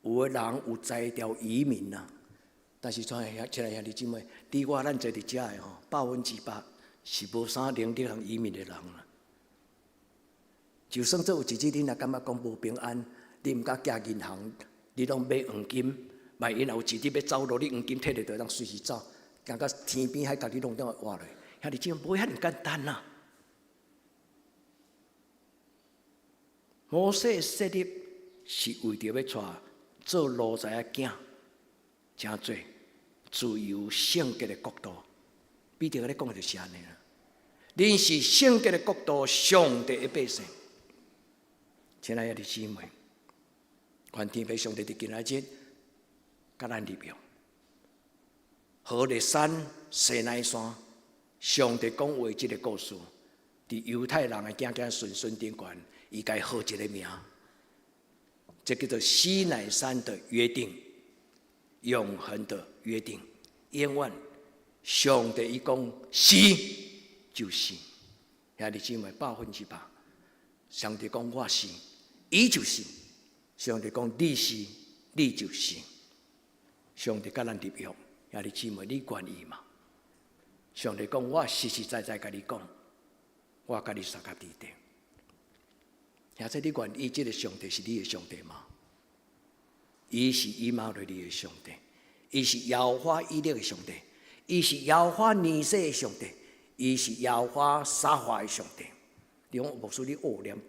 有的人有才调移民啊，但是像亲爱兄弟姊妹，你我咱坐伫遮的吼，100%是无啥能力通移民的人啦。就算做有一日恁也感觉讲无平安，你毋敢行银行，你拢买黄金。万一有一日要走路，你黄金摕着，就当随时走，行到天边海角，你拢当活落。兄弟姊妹，无遐尔简单呐！摩西设立是为着要带做奴才的囝，真多自由圣洁的国度。彼得咧讲就是安尼啦。恁是圣洁的国度，上帝的百姓。亲爱的姊妹，愿天父上帝伫今仔日。甲咱立约，何烈山、西奈山，上帝讲话这个故事，伫犹太人的子子孙孙顶悬，伊该好一个名，这叫做西奈山的约定，永恒的约定。永远，上帝伊讲是就是，兄弟姊妹100%，上帝讲我是，伊就是；上帝讲你是，你就是。上帝甲咱立约，兄弟姊妹，你愿意吗？上帝讲，我实实在在甲你讲，我甲你三合伫地。现在你愿意这个上帝是你的上帝吗？伊是以马内利的上帝，伊是耶和华以色列的上帝，伊是耶和华尼西的上帝，伊是耶和华沙华的上帝。你讲牧师，你学念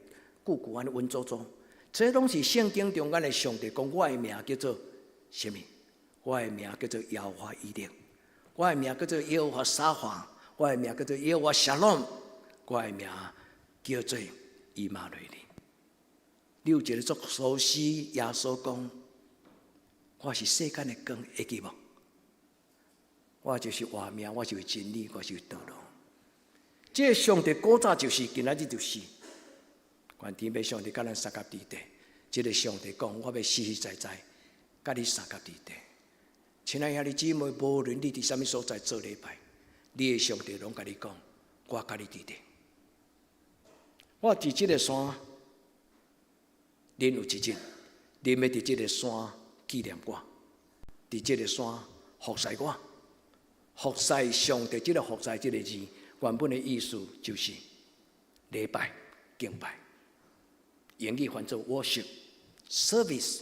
句安尼文绉绉，这拢是圣经中间的上帝讲，我的名叫做什么？我的名叫做耶和华以色列，我的名叫做耶和华沙华，我的名叫做耶和华沙龙，我的名叫做以马内利。你有一个作俗诗，耶稣讲：“我是世间的光，会记无？我就是话命，我就是真理，我就是道路。”这个上帝古早就是，今仔日就是。愿天父上帝甲咱三甲地地，这个上帝讲：“我要实实在在甲你三甲地地。”亲爱兄弟姊妹，无论你伫什么所在做礼拜，你的上帝拢甲你讲：“我甲你伫地。”我伫这个山，恁有一日，恁要伫这个山纪念我，伫这个山服侍我。服侍上帝，这个服侍这个字，原本的意思就是礼拜、敬拜。英语翻作 worship service。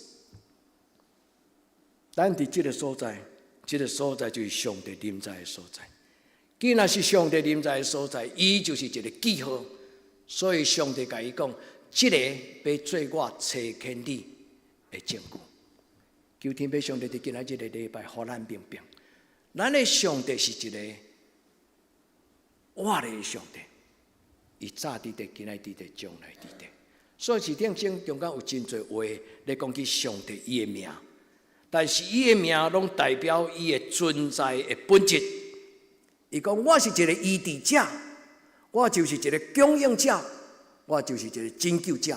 咱伫这个所在，这个所在就是上帝临在的所在。既然是上帝临在的所在，伊就是一个记号。所以上帝甲伊讲，这个要做我查验你的证据。求天父上帝伫今仔日的礼拜，互咱明白，咱的上帝是一个活的上帝，伊早伫地，今仔伫地，将来伫地。所以是顶中间有真侪话咧讲起上帝伊的名，但是伊的名拢代表伊的存在的本质。伊讲我是一个医治者，我就是一个供应者，我就是一个拯救者。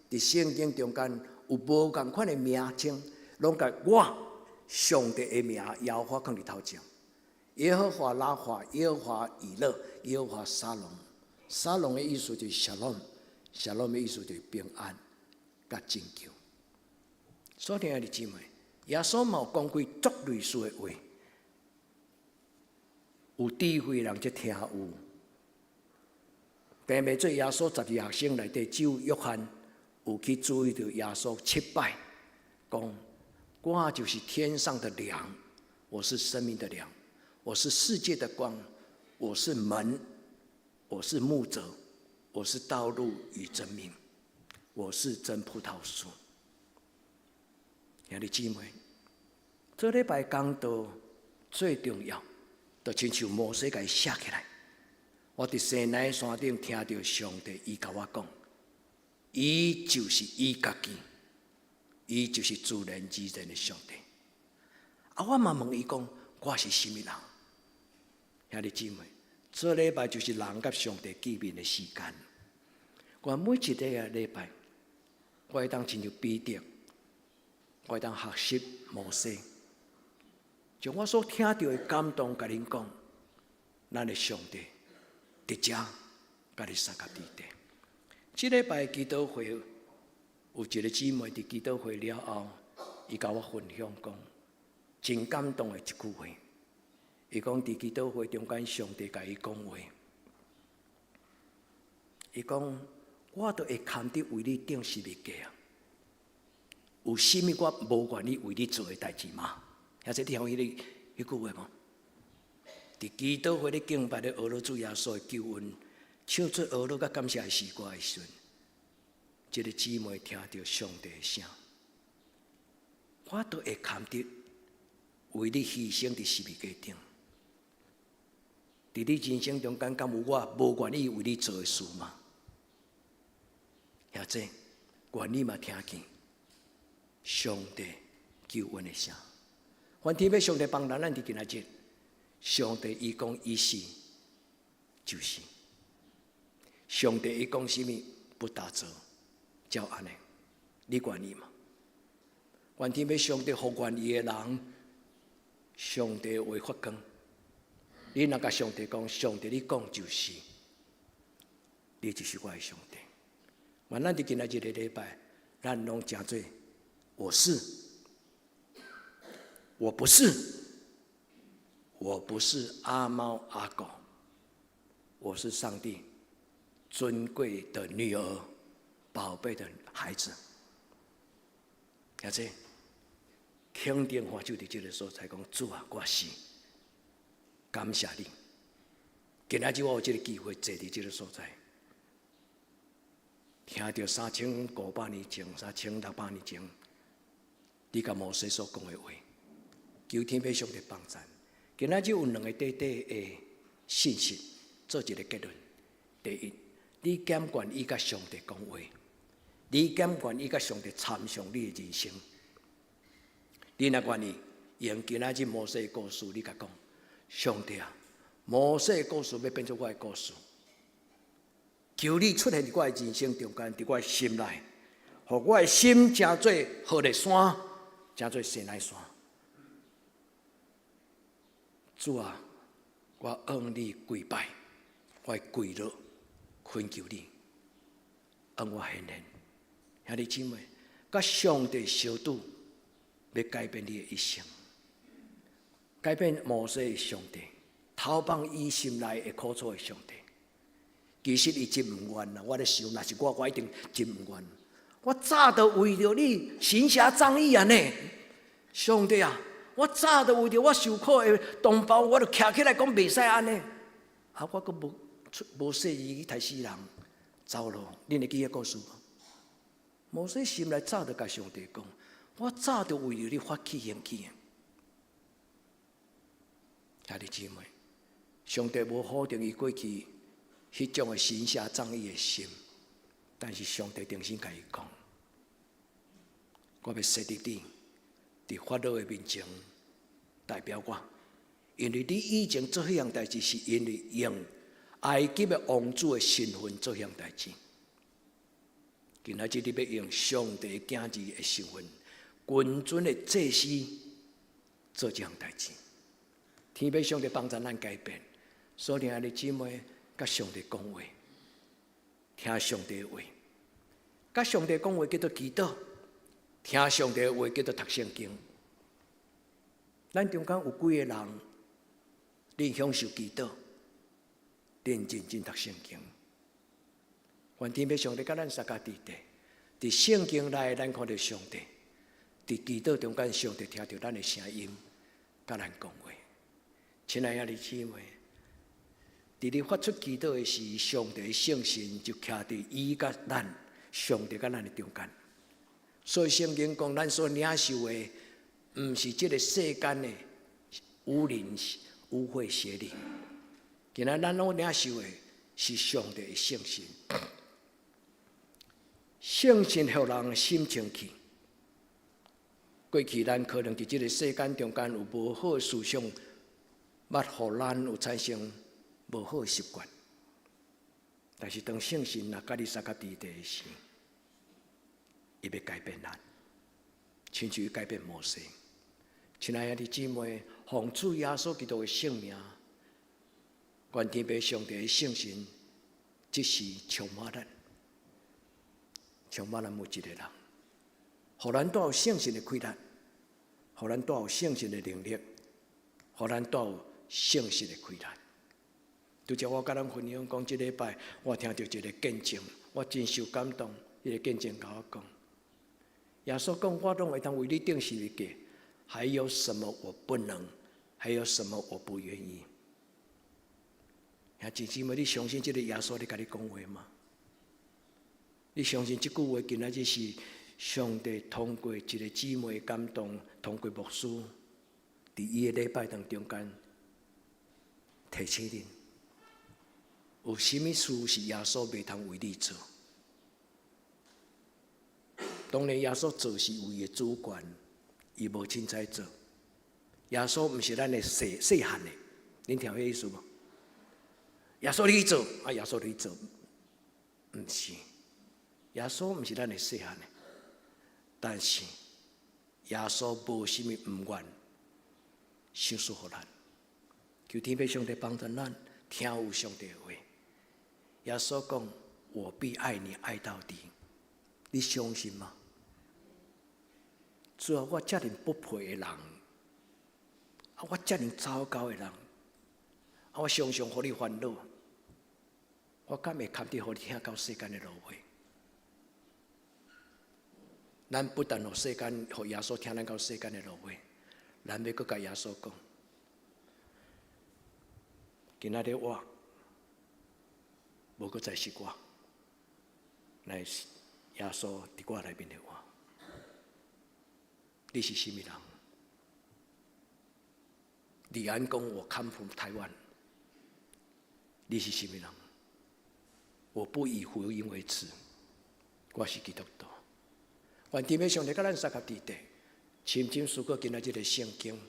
伫圣经中间有无共款的名称，拢甲我上帝的名耶和华放伫头前。耶和华拉法，耶和华以勒，耶和华沙龙。沙龙的意思就是 shalom。沙龙的意思就是平安、甲拯救。所以兄弟姊妹，耶稣嘛有讲过足类似的话，有智慧人则听有。平常做耶稣12学生内底，只有约翰有去注意到耶稣7摆，讲我就是天上的粮，我是生命的粮，我是世界的光，我是门，我是牧者。我是道路与真命，我是真葡萄树。兄弟姊妹，这礼拜讲道最重要，就亲像摩西甲伊写起来。我伫西奈山顶听到上帝伊甲我讲，伊就是伊家己，伊就是自然之人的上帝。我嘛问伊讲，我是什么人？兄弟姊妹。这礼拜就是人甲上帝见面的时间。我每一个礼拜，我会当亲像彼得，我会当学习摩西，将我所听到的感动，甲恁讲，咱的上帝伫遮，甲你三甲地地。这礼拜祈祷会有一个姊妹伫祈祷会了后，伊甲我分享讲，真感动的一句话。伊讲伫祈祷会中间，上帝甲伊讲话。伊讲，我都会堪得为你定十字架啊！有甚物我无愿意为你做的代志吗？还是你听迄句话无？伫祈祷会咧敬拜咧俄罗主耶稣的救恩，唱出俄罗甲感谢的诗歌的时阵，这个姊妹听到上帝的声，我都会堪得为你牺牲伫十字架顶。伫你人生中间，敢有我无愿意为你做的事吗？或者，愿你嘛听见上帝救恩的声。愿天父上帝帮咱伫今仔日，上帝伊讲伊是，就是。上帝伊讲什么不打折，照安尼，你愿意吗？愿天父上帝互愿意的人，上帝话发光。你若甲上帝讲，上帝你讲就是，你就是我的上帝。愿咱伫今仔日的礼拜，咱拢诚做我是，我不是，我不是阿猫阿狗，我是上帝尊贵的女儿，宝贝的孩子。而且，肯定话就伫这个所在讲，主啊，我是。感谢你，今仔日我有这个机会坐伫这个所在，听到3500年前、3600年前，你甲摩西所讲的话，求天父上帝帮助。今仔日有2个短短的信息，做一个结论。第一，你敢愿意甲上帝讲话？你敢愿意甲上帝参详你的人生？你若愿意用今仔日摩西的故事，你甲讲，上帝啊，摩西的故事要变成我的故事，求你出现伫我的人生中间，伫我的心内，互我的心成做何烈山，成做西奈山。主啊，我向你跪拜，我跪落恳求你，向我显现。兄弟姊妹，甲上帝相拄，要改变你的一生，改变摩西的上帝，投放伊心内的苦楚的上帝。其实伊真唔愿啦，我咧想，若是我一定真唔愿。我早就为着你行侠仗义啊呢，上帝啊！我早就为着我受苦的同胞，我就徛起来讲袂使安尼。啊，我阁无说伊去杀死人，走咯。恁会记个故事无？摩西心内早就甲上帝讲，我早就为着你发起行起。兄弟姊妹，上帝无否定伊过去迄种的行侠仗义的心，但是上帝定心甲伊讲，我要设立你。伫法老的面前代表我，因为你以前做迄样代志，是因为用埃及的王子的身份做迄样代志。今仔日你要用上帝的囝儿的身份，君尊的祭司做这样代志。天父上帝帮助咱改变，所以兄弟姊妹甲上帝讲话，听上帝的话，甲上帝讲话叫做祈祷。听上帝的话叫做读圣经。咱中间有几个人，你享受祈祷，认真读圣经。愿天父上帝甲咱三家伫地，伫圣经内咱看到上帝，伫祈祷中间上帝听到咱的声音，甲咱讲话。亲爱的姊妹，伫你发出祈祷的时，上帝的圣神就徛伫伊甲咱，上帝甲咱的中间。所以圣经讲，咱所领受的，毋是这个世间的污灵、污秽邪灵，今仔咱所领受的是上帝的圣神。圣神互人心清气。过去咱可能伫这个世间中间有无好的思想，捌互咱有产生无好的习惯。但是当圣神若甲你三脚伫地的时，伊要改变咱，亲像伊改变摩西。亲爱的姊妹，奉主耶稣基督的圣名，愿天父上帝的圣神即时充满咱，充满咱每一个人，互咱带有圣神的开展，互咱带有圣神的能力，互咱带有圣神的开展。拄则我甲咱分享讲，即礼拜我听到一个见证，我真受感动。迄个见证甲我讲。耶稣讲：“我拢会当为你定十字架，还有什么我不能？还有什么我不愿意？”兄弟姊妹，你相信这个耶稣在甲你讲话吗？你相信这句话今仔日是上帝通过一个姊妹感动，通过牧师，伫伊的礼拜当中间提醒恁，有什么事是耶稣袂通为你做？当然，耶稣做是有伊的主权，伊无凊彩做。耶稣毋是咱的细汉的，恁听迄意思无？耶稣你去做，啊，耶稣你去做，毋是。耶稣毋是咱的细汉的，但是耶稣无啥物毋愿赏赐互咱。求天父上帝帮助咱听有上帝的话。耶稣讲：“我必爱你爱到底。”你相信吗？主啊，我遮尔不配的人，我遮尔糟糕的人，我常常互你烦恼，我敢会堪得互你听到世间的路话？咱不但互世间，互耶稣听咱到世间的路话，咱要搁甲耶稣讲，今仔日我无搁再是我，乃是耶稣伫我内面的我。你是什么人？李安讲：“我看from台湾。”你是什么人？我不以福音为耻，我是基督徒。愿天父上帝甲咱三合地地，深深思考今仔日的圣经，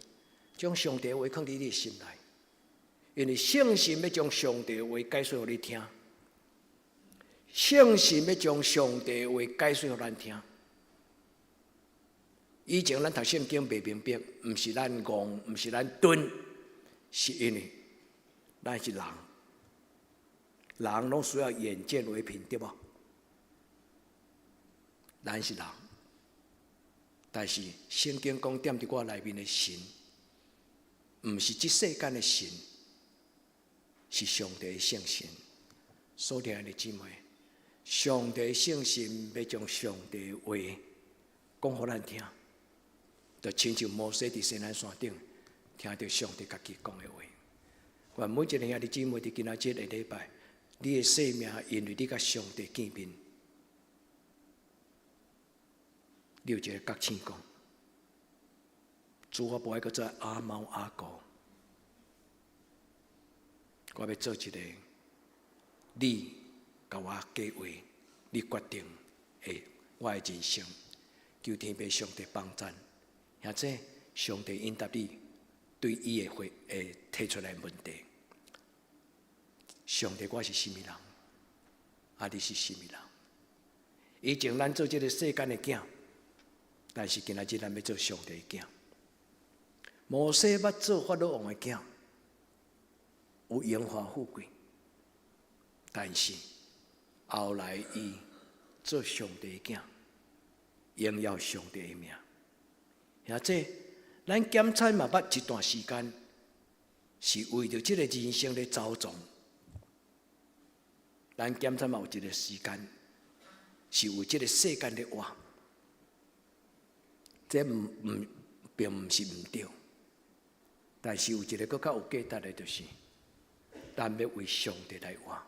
将上帝的话放伫你的心内，因为圣心要将上帝的话解说给你听，圣心要将上帝的话解说给咱听。以前咱读圣经袂明白，毋是咱戆，毋是咱钝，是因为咱是人，人拢需要眼见为凭，对无？咱是人，但是圣经讲踮伫我内面的神，毋是即世间的神，是上帝的圣神。所以兄弟姊妹，上帝的圣神要将上帝的话讲互咱听。就亲像摩西伫西奈山顶听到上帝家己讲的话，愿每一个兄弟姊妹伫今仔日的礼拜，你的生命因为你甲上帝见面，你有一个觉醒讲：主，我不爱搁做阿猫阿狗，我要做一个你甲我计划，你决定的我的人生。求天父上帝帮赞。或者上帝应答你对伊会提出来的问题。上帝，我是什么人？啊，你是什么人？以前咱做这个世间的囝，但是今仔日咱要做上帝的囝。摩西捌做法老王的囝，有荣华富贵，但是后来伊做上帝的囝，荣耀上帝的名。或者咱检查嘛捌一段时间，是为着这个人生的走总。咱检查嘛有一个时间，是为这个世间的活。这并唔是唔对，但是有一个更较有价值的，就是咱要为上帝来活。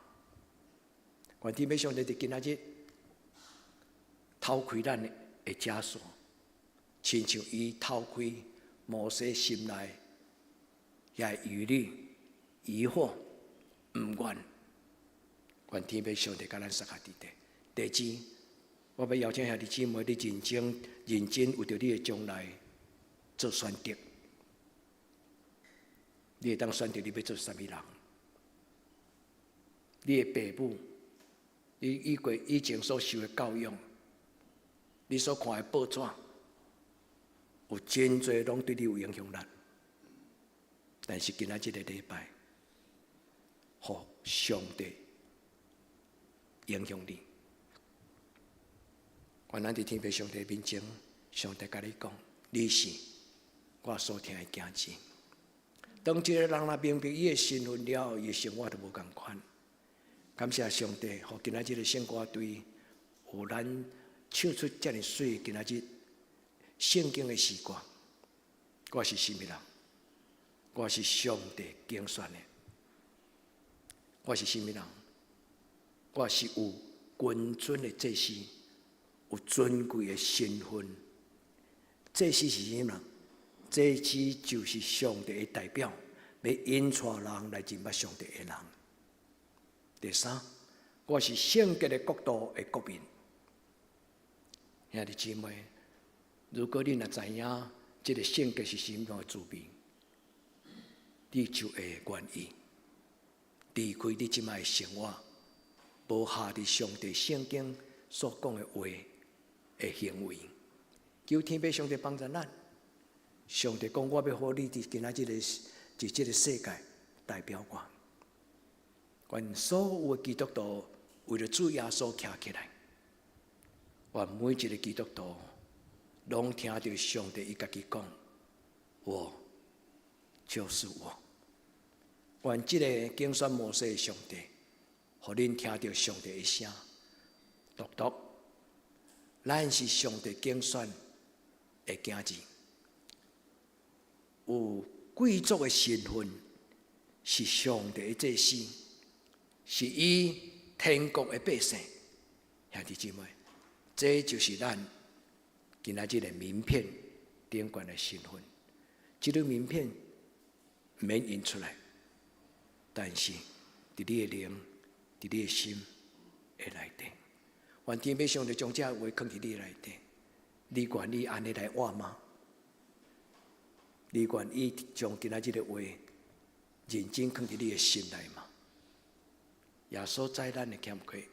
愿天父上帝伫今仔日偷开咱的枷锁。亲像伊透开摩西心内也疑虑、疑惑、毋愿，愿天父上帝甲咱撒下伫地。第二，我要邀请兄弟姊妹，你认真为着你的将来做选择。你会当选择你要做什么人？你的父母，你以前所受的教育，你所看的报纸。有真侪拢对你有影响力，但是今仔日个礼拜，互上帝影响你。愿咱伫天父上帝面前，上帝甲你讲：你是我所听的囝子。当一个人若明白伊的身份了，伊的生活就无共款。感谢上帝，互今仔日的圣歌队有咱唱出遮尔水，今仔日。圣经的时光，我是什么人？我是上帝拣选的。我是什么人？我是有君尊的祭司，有尊贵的身份。祭司是什么人？祭司就是上帝的代表，要引带人来认识上帝的人。第三，我是圣洁的国度的国民。兄弟姊妹。如果你若知影这个圣洁是什么样的滋味，你就会愿意离开你即摆的生活，无下伫上帝圣经所讲的话的行为。求天父上帝帮助咱。上帝讲：我要互你伫今仔日伫这个世界代表我。愿所有的基督徒为了主耶稣站起来。愿每一个基督徒。拢听到上帝伊家己讲，我就是我。愿这个拣选摩西的上帝，互恁听到上帝的声，独独，咱是上帝拣选的囝子，有贵族的身份，是上帝的祭司，是伊天国的百姓。兄弟姊妹，这就是咱。今仔日的名片顶悬的身份，这个名片免印出来，但是伫你的灵、伫你的心，的内底。愿天父上帝将这话放伫你内底，你愿意安尼来活吗？你愿意将今仔日的话认真放伫你的心内吗？耶稣知咱的欠缺，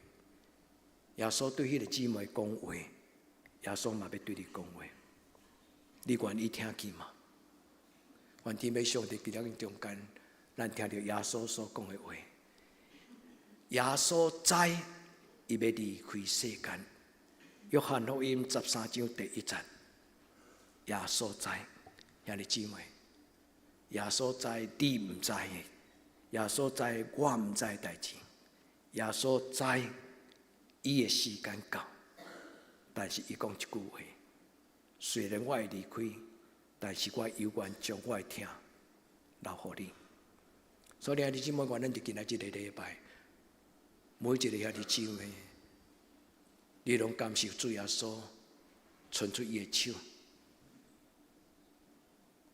耶稣对迄个姊妹讲话，耶稣嘛要对你讲话，你愿意听见吗？愿天父上帝伫咱中间，咱听到耶稣所讲的话。耶稣知伊要离开世间。约翰福音13章第1节，耶稣知，兄弟姊妹，耶稣知你唔知的，耶稣知我唔知的代志，耶稣知伊的时间到，但是伊讲一句话：虽然我会离开，但是我犹原将我的听留予你。所以兄弟姊妹，咱就今仔日个礼拜，每一个兄弟姊妹，你拢感受主耶稣伸出伊的手，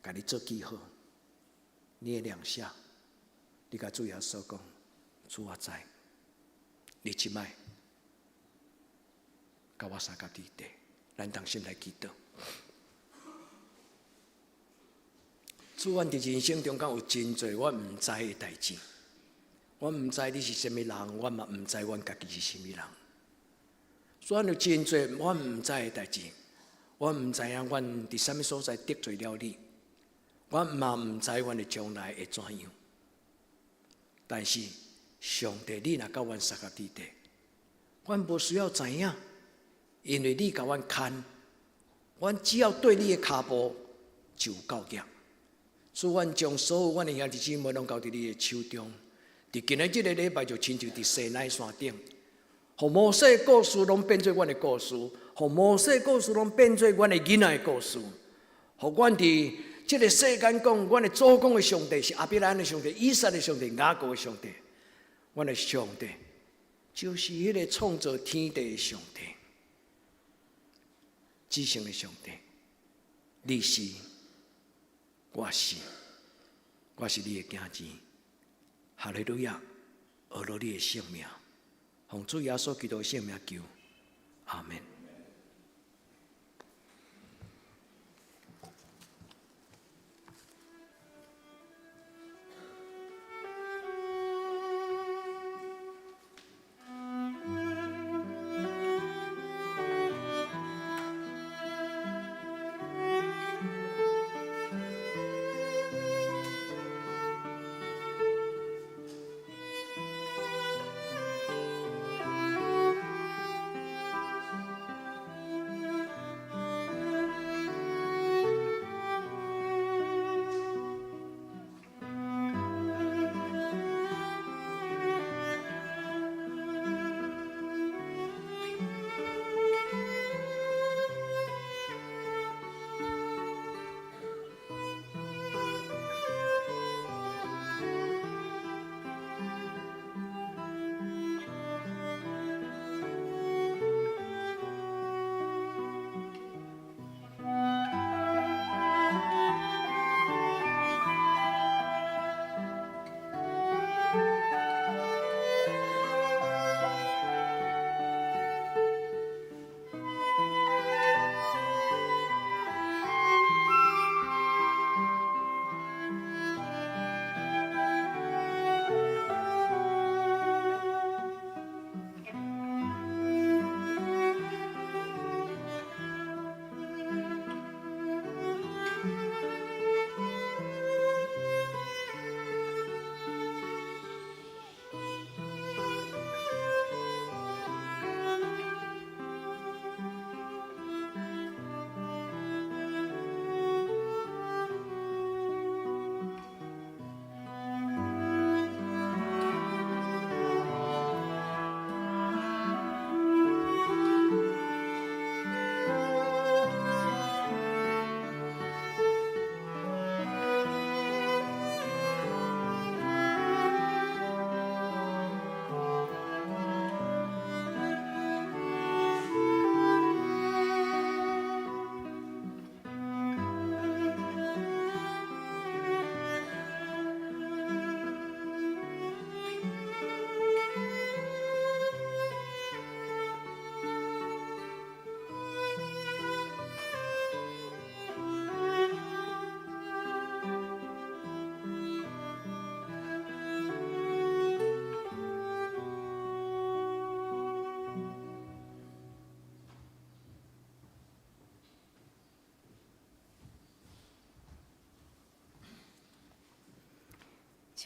甲你做记号，你的2下，你甲主耶稣讲：主我知，你即摆甲我三角地地，咱同心来祈祷。主，阮伫人生中间有真侪我毋知的代志，我毋知你是甚物人，我嘛毋知阮家己是甚物人。所以有真侪我毋知的代志，我毋知影阮伫啥物所在得罪了你，我嘛毋知阮的将来会怎样。但是上帝，你若甲阮三角地地，阮无需要知影，因为你甲阮牵，阮只要对你的骹步就够业。所以，阮将所有阮的兄弟姊妹拢交伫你的手中。伫今日这个礼拜，就亲像伫西奈山顶，互摩西的故事拢变做阮的故事，互摩西的故事拢变做阮的囡仔的故事，互阮伫这个世间讲，阮的祖公的上帝是亚伯拉罕的上帝、以撒的上帝、雅各的上帝。阮的上帝就是迄个创造天地的上帝，至圣的上帝。你是。我是你的囝子，哈利路亚！学了你的性命，奉主耶稣基督的性命求，阿门。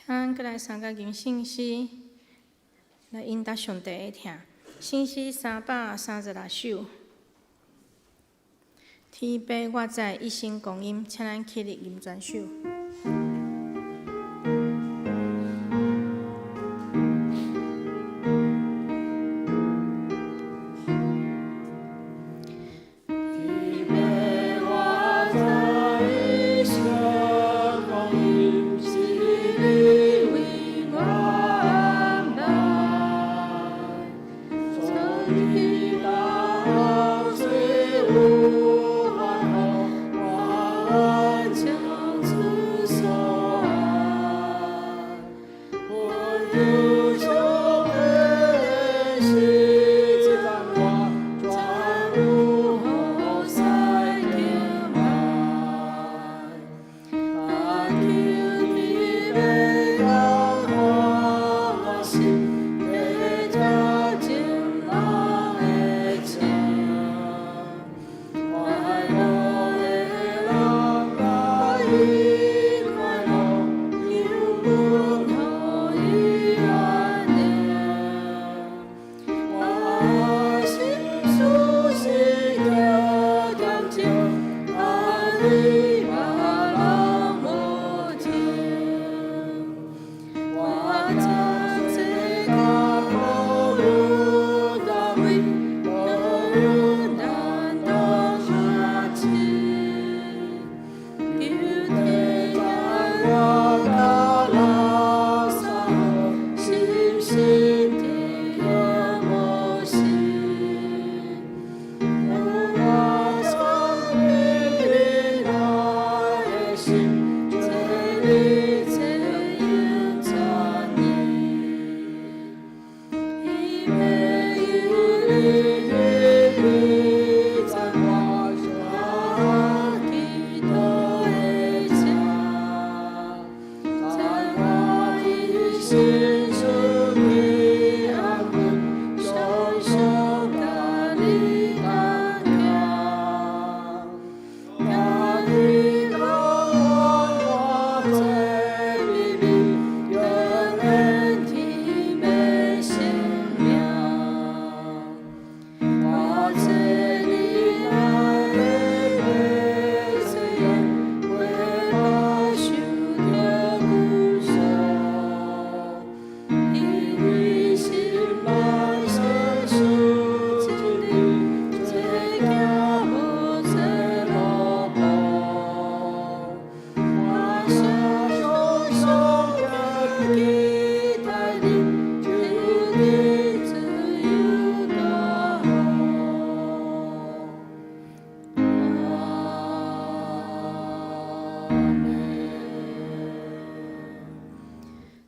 请咱再来三角吟圣诗，来应答上帝的听。圣诗336首。天父我知一心公音，请咱起立吟全首。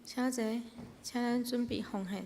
请坐，请咱准备奉献。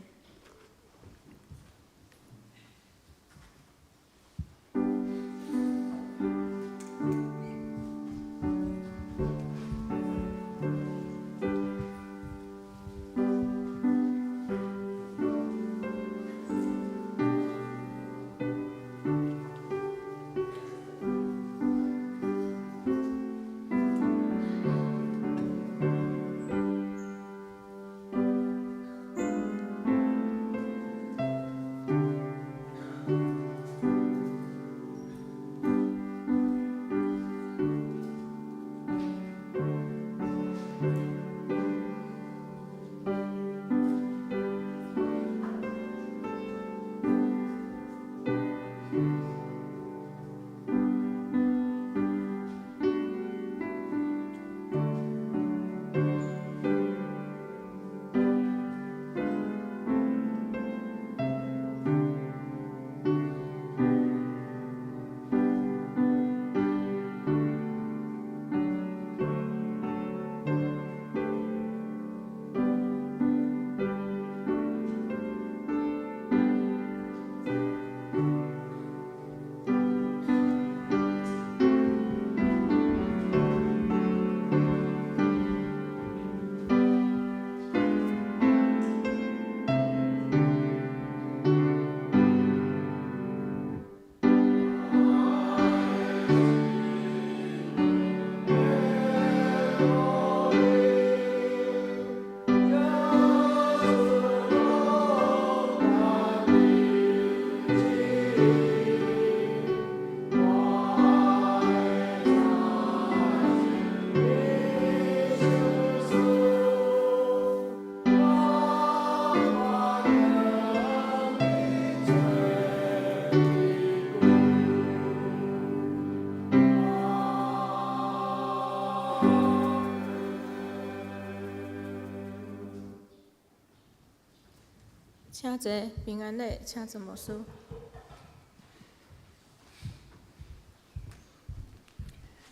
请坐，平安礼，请做牧师。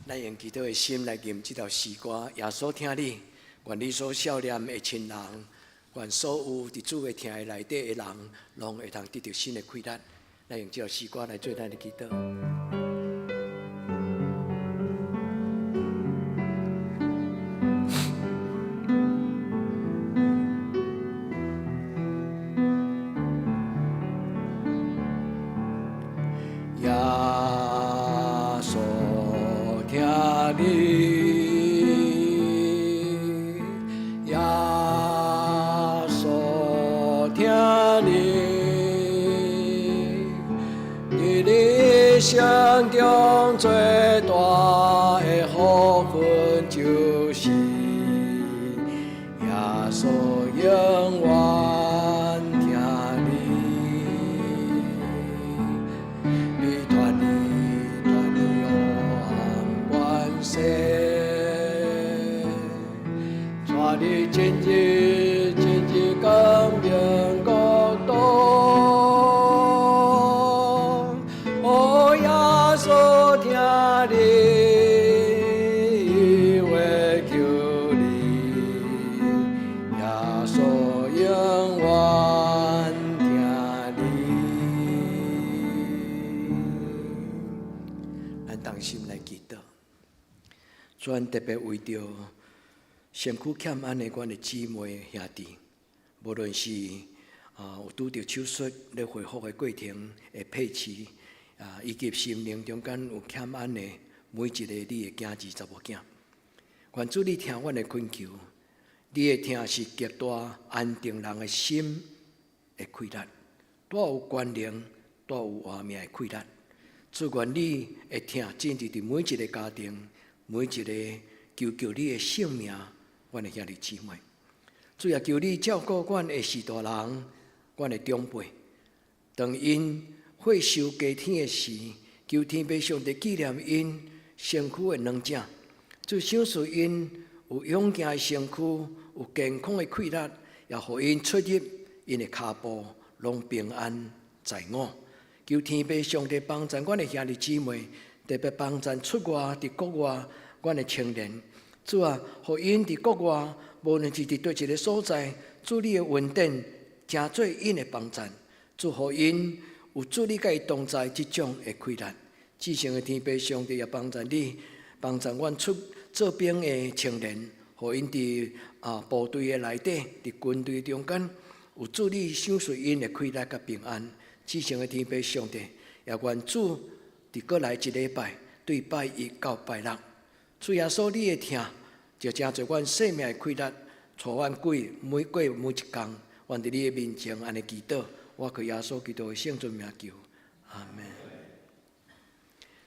咱用祈祷的心来念这条诗歌。耶稣听你，愿你所少念的亲人，愿所有伫主的听的内底的人，拢会通得到新的开展。咱用这条诗歌来做咱的祈祷。耶稣听你，耶稣听你，你的心中最大的福分就是耶稣永远听你。你传你永远世，传你真日更名国度。哦，耶稣听你，为求你，耶稣永远听你。咱同心来祈祷，主，咱特别为着身躯欠安的阮的姊妹兄弟，无论是有拄着手术咧恢复的过程的配置，以及心灵中间有欠安的每一个你的囝儿查某囝，愿主你听阮的恳求，你的听是极大安定人的心的开展，多有关联，多有活命的开展。主，愿你会听，真伫每一个家庭，每一个求你的性命，阮的兄弟姊妹。主也求你照顾阮的士大人，阮的长辈。当因会受家天的时，求天父上帝纪念因身躯的软症。主赏赐因有勇健的身躯，有健康的气力，也互因出入因的脚步拢平安在我。求天父上帝帮助阮的兄弟姊妹，特别帮助出外伫国外阮的青年。主啊，互因伫国外，无论是伫对一个所在，主你的恩典真做因的帮助。主互因有主你甲伊同在即种的开展。至圣的天父上帝也帮助你，帮助阮出做兵的青年，互因伫部队的内底，伫军队中间，有主你赏赐因的开展甲平安。至圣的天父上帝也愿主伫过来一礼拜，对拜一到拜六，主耶稣你的听，就真做阮生命的开展，带阮每一天，阮伫你的面前安尼祈祷，我靠耶稣基督的圣尊名求，阿门。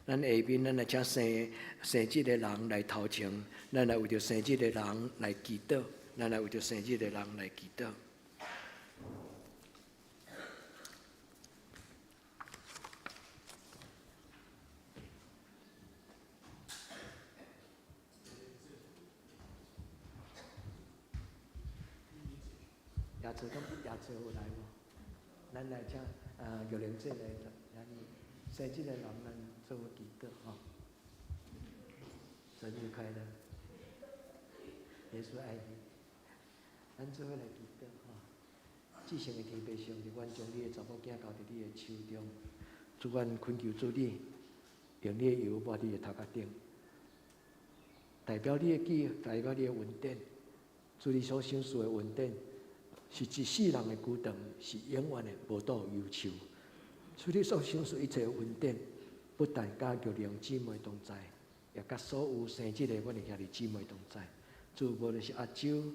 咱下面咱来请生日的人来头前，咱来为着生日的人来祈祷，咱来为着生日的人来祈祷。亚洲有来无？咱来请玉玲姐来，咱生日的人咱做祈祷吼。生日快乐，耶稣爱你。咱做伙来祈祷吼。至圣的天父上帝，阮将你的查某囝交伫你的手中，主阮恳求主你，用你的油抹你的头壳顶，代表你的记，代表你的恩典，主你所赏赐的恩典。是一世人的举动，是永远的无倒忧愁。主你所赏赐一切恩典，不但甲玉玲姊妹同在，也甲所有生日的阮的兄弟姊妹同在。主无论是阿周，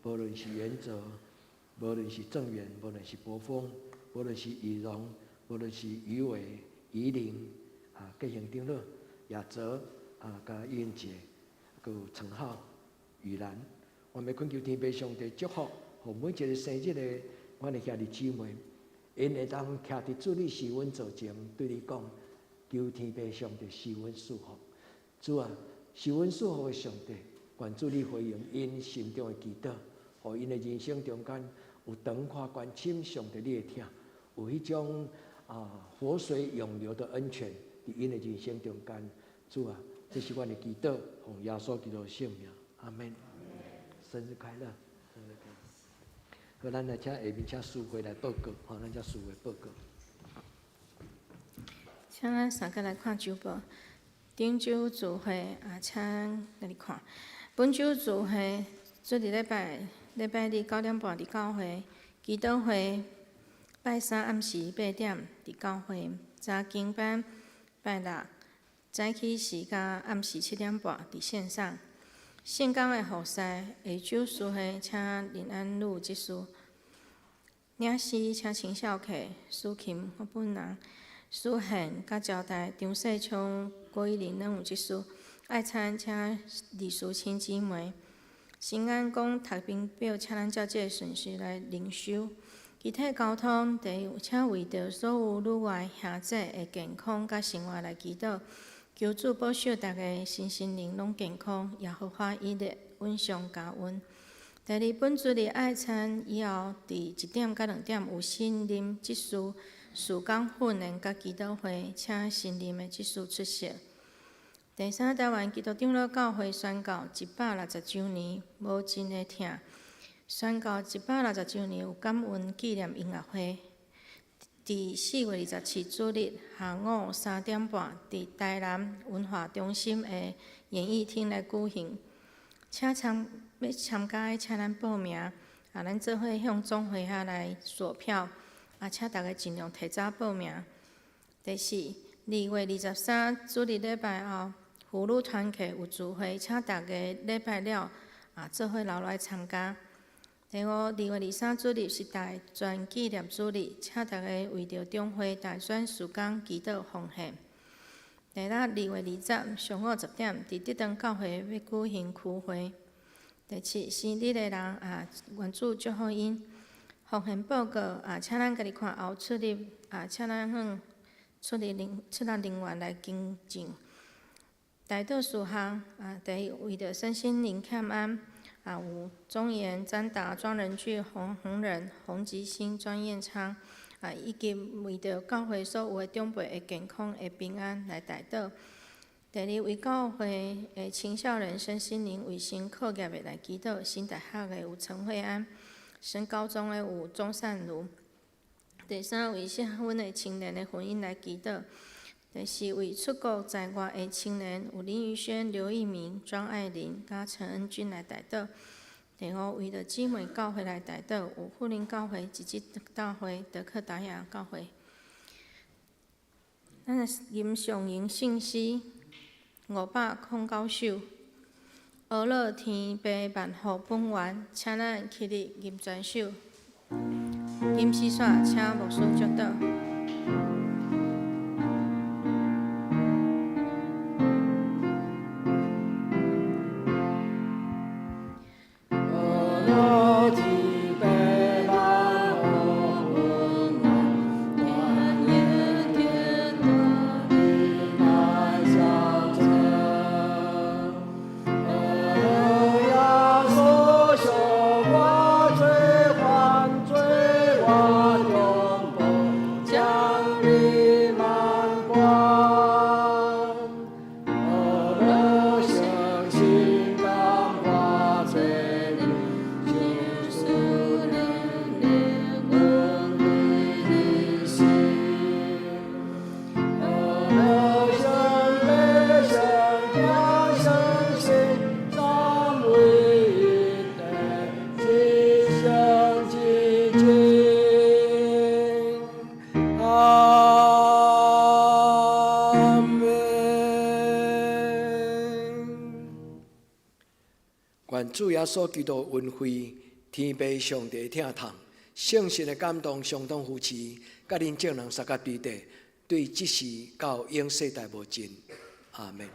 无论是元泽，无论是郑源，无论是波峰，无论是仪荣，无论是余伟、宜玲各行长老、亚泽甲燕杰，佮有陈浩、雨兰，我们恳求天父上帝祝福。互每一个生日的阮的兄弟姊妹，因会当徛伫主你施恩座前，对你讲，求天父上帝施恩祝福。主啊，施恩祝福的上帝，愿主你回应因心中的祈祷，互因的人生中间有长看观深上帝你会听，有迄种活水永流的恩泉伫因的人生中间。主啊，这是阮的祈祷，奉耶稣基督的圣名，阿门。生日快乐！生日快乐！好，咱来请下面请师会来报告，吼，咱请师会报告。请咱三个来看周报。顶周聚会请来看。本周聚会做伫礼拜日9点半伫教会，祈祷会拜三暗时8点伫教会，查经班拜六早起时甲暗时7点半伫线上。圣工的服侍下晝司会请林安路执事，领诗请秦孝客、苏琴、我本人。书宪甲招待张世昌、郭依林两位执事，爱餐请李淑清姊妹。新安讲读评表，请咱照这个顺序来领修。集体交通第一，请为着所有女外兄弟的健康甲生活来祈祷，求主保守大家身心灵拢健康，耶和华以列稳上加稳。第二，本主日爱餐以后，伫1点到2点有新任执事。事工训练甲祈祷会，请新任的执事出席。第三，台湾基督长老教会宣告160周年，无真的疼。宣告160周年有感恩纪念音乐会，伫4月27主日下午3点半，伫台南文化中心的演艺厅来举行。请要参加的，请咱报名，咱做伙向总会遐来索票。请大家尽量提早报名。第四，2月23主日礼拜后，妇女团契有聚会，请大家礼拜了做伙留来参加。第五，2月23主日是大专纪念主日，请大家为着中会大选事工祈祷奉献。第六，2月20上午10点，伫德登教会要举行区会。第七，生日的人愿主祝福因。奉献报告请咱家己看后出入请咱出入人员来更正。大道事项第一，为着身心灵欠安有中研、詹达、庄仁聚、洪仁、洪吉兴、庄彦昌以及为着教会所有的长辈的健康的平安来大道。第二，为教会的青少年身心灵卫生课业的来祈祷。新大学的有陈慧安。升高中的有钟善如。第三，为适婚的青年的婚姻来祈祷。第四，为出国在外的青年有林宇轩、刘义明、庄爱玲、甲陈恩君来代祷。第五，为着姊妹教会来代祷，有富林教会、集集教会、德克达亚教会。咱吟上营信息509首。俄乐天父万福本源，请咱起立吟全首。吟诗线，请牧师祝祷。愿主耶稣基督恩惠、天父上帝疼痛、圣神的感动相当扶持，甲恁众人三甲对地，对即时到永世代无尽。阿门。